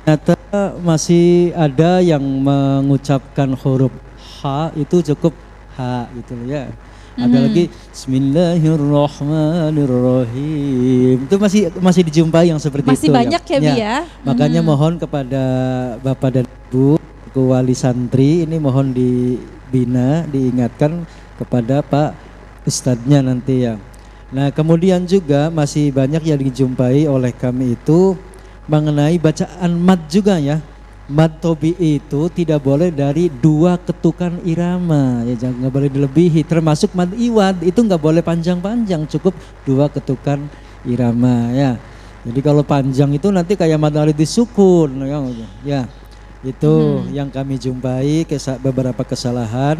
ternyata masih ada yang mengucapkan huruf H itu cukup H gitu ya. Ada lagi Bismillahirrahmanirrahim. Itu masih dijumpai yang seperti masih itu. Masih banyak ya Bi ya. Makanya mohon kepada Bapak dan Ibu, wali santri ini mohon dibina, diingatkan kepada Pak Ustadznya nanti ya. Nah kemudian juga masih banyak yang dijumpai oleh kami itu mengenai bacaan mad juga ya. Mad tobi'i itu tidak boleh dari 2 ketukan irama ya, jangan, nggak boleh dilebihi, termasuk mad iwad itu nggak boleh panjang-panjang, cukup 2 ketukan irama ya. Jadi kalau panjang itu nanti kayak mad alif disukun ya. Itu yang kami jumpai beberapa kesalahan.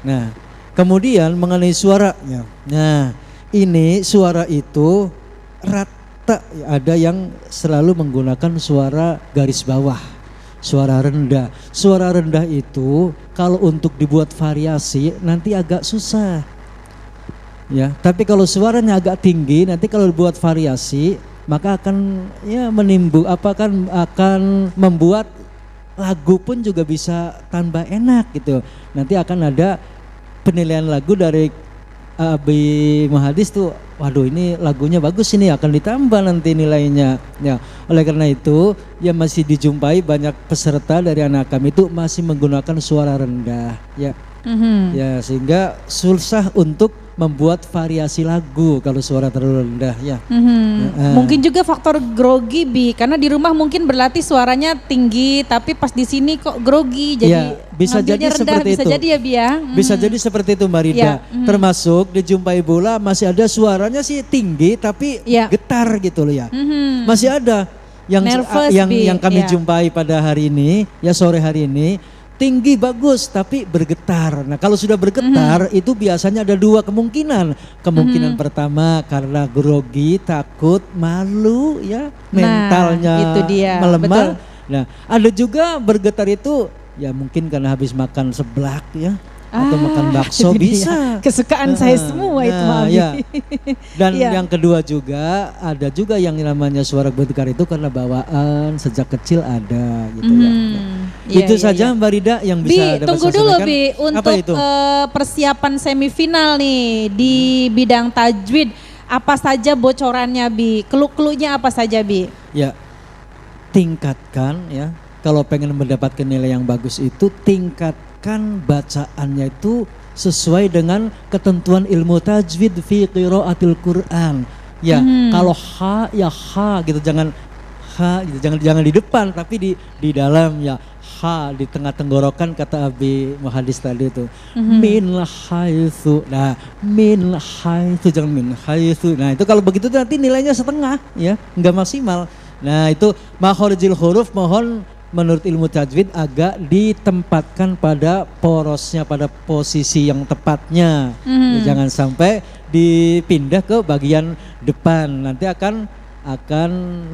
Nah kemudian mengenai suaranya, nah ini suara itu rata, ada yang selalu menggunakan suara garis bawah, suara rendah. Suara rendah itu kalau untuk dibuat variasi nanti agak susah. Ya, tapi kalau suaranya agak tinggi nanti kalau dibuat variasi maka akan ya akan membuat lagu pun juga bisa tambah enak gitu. Nanti akan ada penilaian lagu dari Abi Muhadis tuh waduh ini lagunya bagus ini akan ditambah nanti nilainya. Ya, oleh karena itu ya masih dijumpai banyak peserta dari anak kami itu masih menggunakan suara rendah. Ya, ya sehingga susah untuk membuat variasi lagu kalau suara terlalu rendah ya. Mungkin juga faktor grogi Bi, karena di rumah mungkin berlatih suaranya tinggi, tapi pas di sini kok grogi, jadi ya, bisa jadi rendah, seperti bisa itu. jadi ya Bi ya. Bisa jadi seperti itu Mbak Rida. Ya, Termasuk dijumpai bola masih ada suaranya sih tinggi tapi Ya. getar gitu loh ya. Masih ada yang Nervous, Bi. yang kami Ya. jumpai pada hari ini ya sore hari ini tinggi bagus tapi bergetar. Nah kalau sudah bergetar itu biasanya ada dua kemungkinan. Kemungkinan pertama karena grogi, takut, malu ya, mentalnya itu dia, melemah. betul. Nah ada juga bergetar itu ya mungkin karena habis makan seblak ya. Atau makan bakso itu dia. bisa. Kesukaan saya semua itu Nah, Mami. ya. Dan Iya. yang kedua juga ada juga yang namanya suara bergetar itu karena bawaan sejak kecil ada gitu ya. Iya, Itu iya, saja iya. Mbak Rida yang Bi, bisa dapat tunggu saya dulu sampaikan. Bi, Apa untuk itu? persiapan semifinal nih di bidang tajwid, apa saja bocorannya Bi? Clue-cluenya apa saja Bi? Ya, tingkatkan ya. Kalau pengen mendapatkan nilai yang bagus itu tingkatkan bacaannya itu sesuai dengan ketentuan ilmu tajwid fi qiraatil Quran. Ya, kalau ha ya ha gitu, jangan ha gitu, jangan di depan tapi di dalam ya. Ha di tengah tenggorokan kata Abi Muhadis tadi itu. Min haitsu. Nah, min haitsu jangan min haitsu. Nah, itu kalau begitu nanti nilainya setengah ya, enggak maksimal. Nah, itu makharijil huruf mohon menurut ilmu tajwid agak ditempatkan pada porosnya, pada posisi yang tepatnya. Ya, jangan sampai dipindah ke bagian depan, nanti akan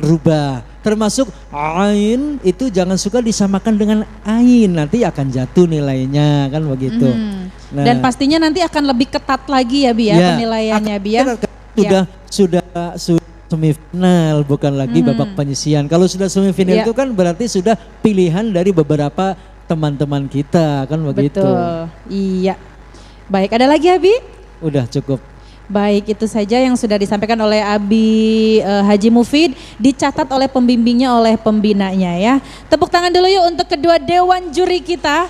rubah. Termasuk ain itu jangan suka disamakan dengan ain, nanti akan jatuh nilainya kan begitu. Nah, Dan pastinya nanti akan lebih ketat lagi ya Bi ya, penilaiannya Bi ya. Sudah semifinal bukan lagi babak penyisihan. Kalau sudah semifinal Ya. itu kan berarti sudah pilihan dari beberapa teman-teman kita kan begitu. Betul, iya. Baik, ada lagi Abi? Udah cukup. Baik, itu saja yang sudah disampaikan oleh Abi Haji Mufid, dicatat oleh pembimbingnya, oleh pembinanya ya. Tepuk tangan dulu yuk untuk kedua dewan juri kita.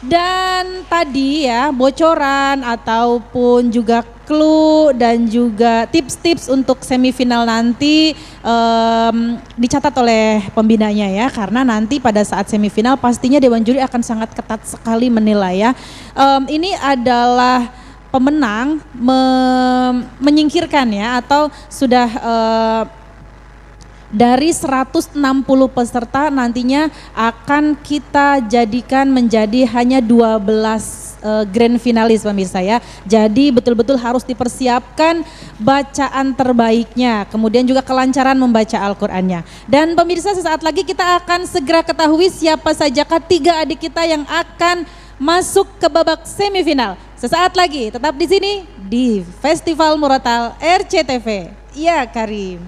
Dan tadi ya bocoran ataupun juga clue dan juga tips-tips untuk semifinal nanti dicatat oleh pembinanya ya, karena nanti pada saat semifinal pastinya dewan juri akan sangat ketat sekali menilai ya. Ini adalah pemenang menyingkirkan ya, atau sudah dari 160 peserta nantinya akan kita jadikan menjadi hanya 12 grand finalis pemirsa ya. Jadi betul-betul harus dipersiapkan bacaan terbaiknya, kemudian juga kelancaran membaca Al-Qur'annya. Dan pemirsa, sesaat lagi kita akan segera ketahui siapa sajakah 3 adik kita yang akan masuk ke babak semifinal. Sesaat lagi tetap di sini di Festival Murotal RCTV. Iya Karim.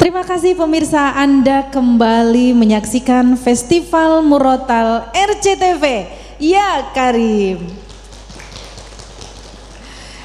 Terima kasih pemirsa, Anda kembali menyaksikan Festival Murotal RCTV. Ya Karim.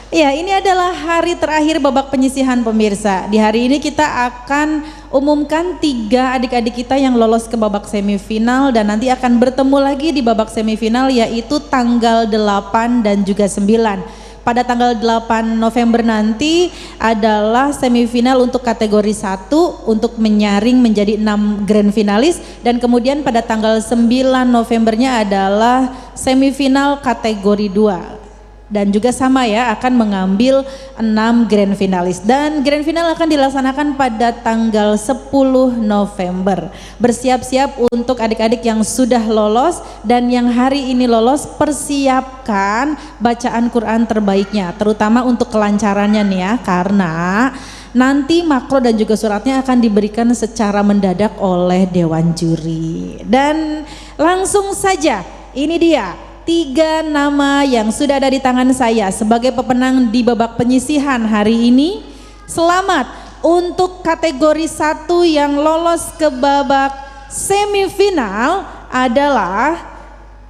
Ya, ini adalah hari terakhir babak penyisihan pemirsa. Di hari ini kita akan umumkan 3 adik-adik kita yang lolos ke babak semifinal dan nanti akan bertemu lagi di babak semifinal, yaitu tanggal 8 dan juga 9. Pada tanggal 8 November nanti adalah semifinal untuk kategori 1 untuk menyaring menjadi 6 grand finalis, dan kemudian pada tanggal 9 Novembernya adalah semifinal kategori 2. Dan juga sama ya, akan mengambil 6 grand finalis, dan grand final akan dilaksanakan pada tanggal 10 November. Bersiap-siap untuk adik-adik yang sudah lolos dan yang hari ini lolos, persiapkan bacaan Quran terbaiknya, terutama untuk kelancarannya nih ya, karena nanti makro dan juga suratnya akan diberikan secara mendadak oleh dewan juri. Dan langsung saja, ini dia 3 nama yang sudah ada di tangan saya sebagai pemenang di babak penyisihan hari ini. Selamat untuk kategori 1 yang lolos ke babak semifinal adalah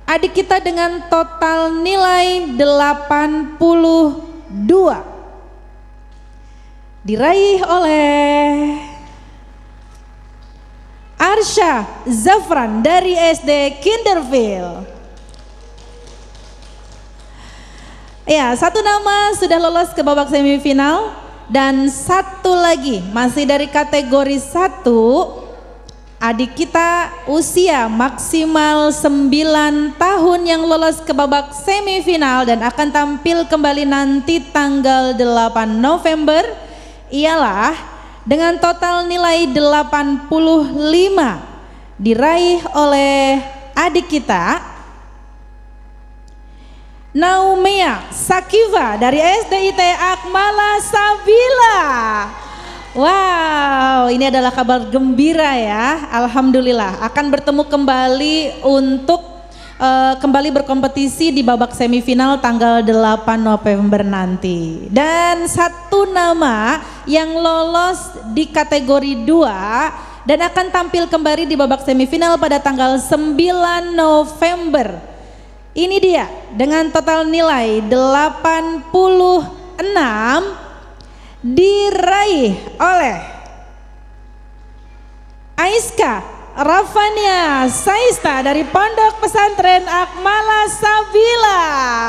adik kita dengan total nilai 82. Diraih oleh Arsha Zafran dari SD Kinderville. Ya, satu nama sudah lolos ke babak semifinal dan satu lagi masih dari kategori 1. Adik kita usia maksimal 9 tahun yang lolos ke babak semifinal dan akan tampil kembali nanti tanggal 8 November ialah dengan total nilai 85 diraih oleh adik kita Naumea Sakiva dari SDIT Akmala Sabila. Wow, ini adalah kabar gembira ya. Alhamdulillah akan bertemu kembali untuk kembali berkompetisi di babak semifinal tanggal 8 November nanti. Dan satu nama yang lolos di kategori 2 dan akan tampil kembali di babak semifinal pada tanggal 9 November. Ini dia dengan total nilai 86 diraih oleh Aiska Rafania Saista dari Pondok Pesantren Akmala Sabila.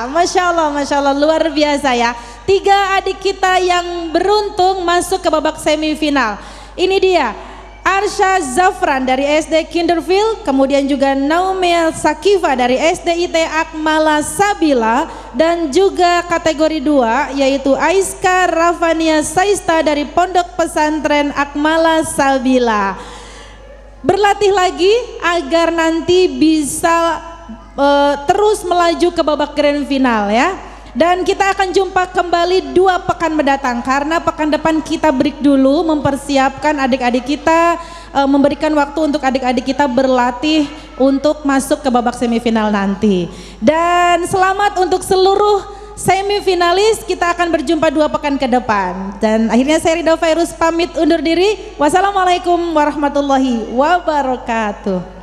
Masya Allah, luar biasa ya. 3 adik kita yang beruntung masuk ke babak semifinal. Ini dia Arsha Zafran dari SD Kinderville, kemudian juga Naumea Sakiva dari SDIT Akmala Sabila, dan juga kategori 2 yaitu Aiska Rafania Saista dari Pondok Pesantren Akmala Sabila. Berlatih lagi agar nanti bisa terus melaju ke babak grand final ya. Dan kita akan jumpa kembali 2 pekan mendatang karena pekan depan kita break dulu mempersiapkan adik-adik kita, memberikan waktu untuk adik-adik kita berlatih untuk masuk ke babak semifinal nanti. Dan selamat untuk seluruh semifinalis, kita akan berjumpa 2 pekan ke depan. Dan akhirnya saya Rida Fairuz pamit undur diri. Wassalamualaikum warahmatullahi wabarakatuh.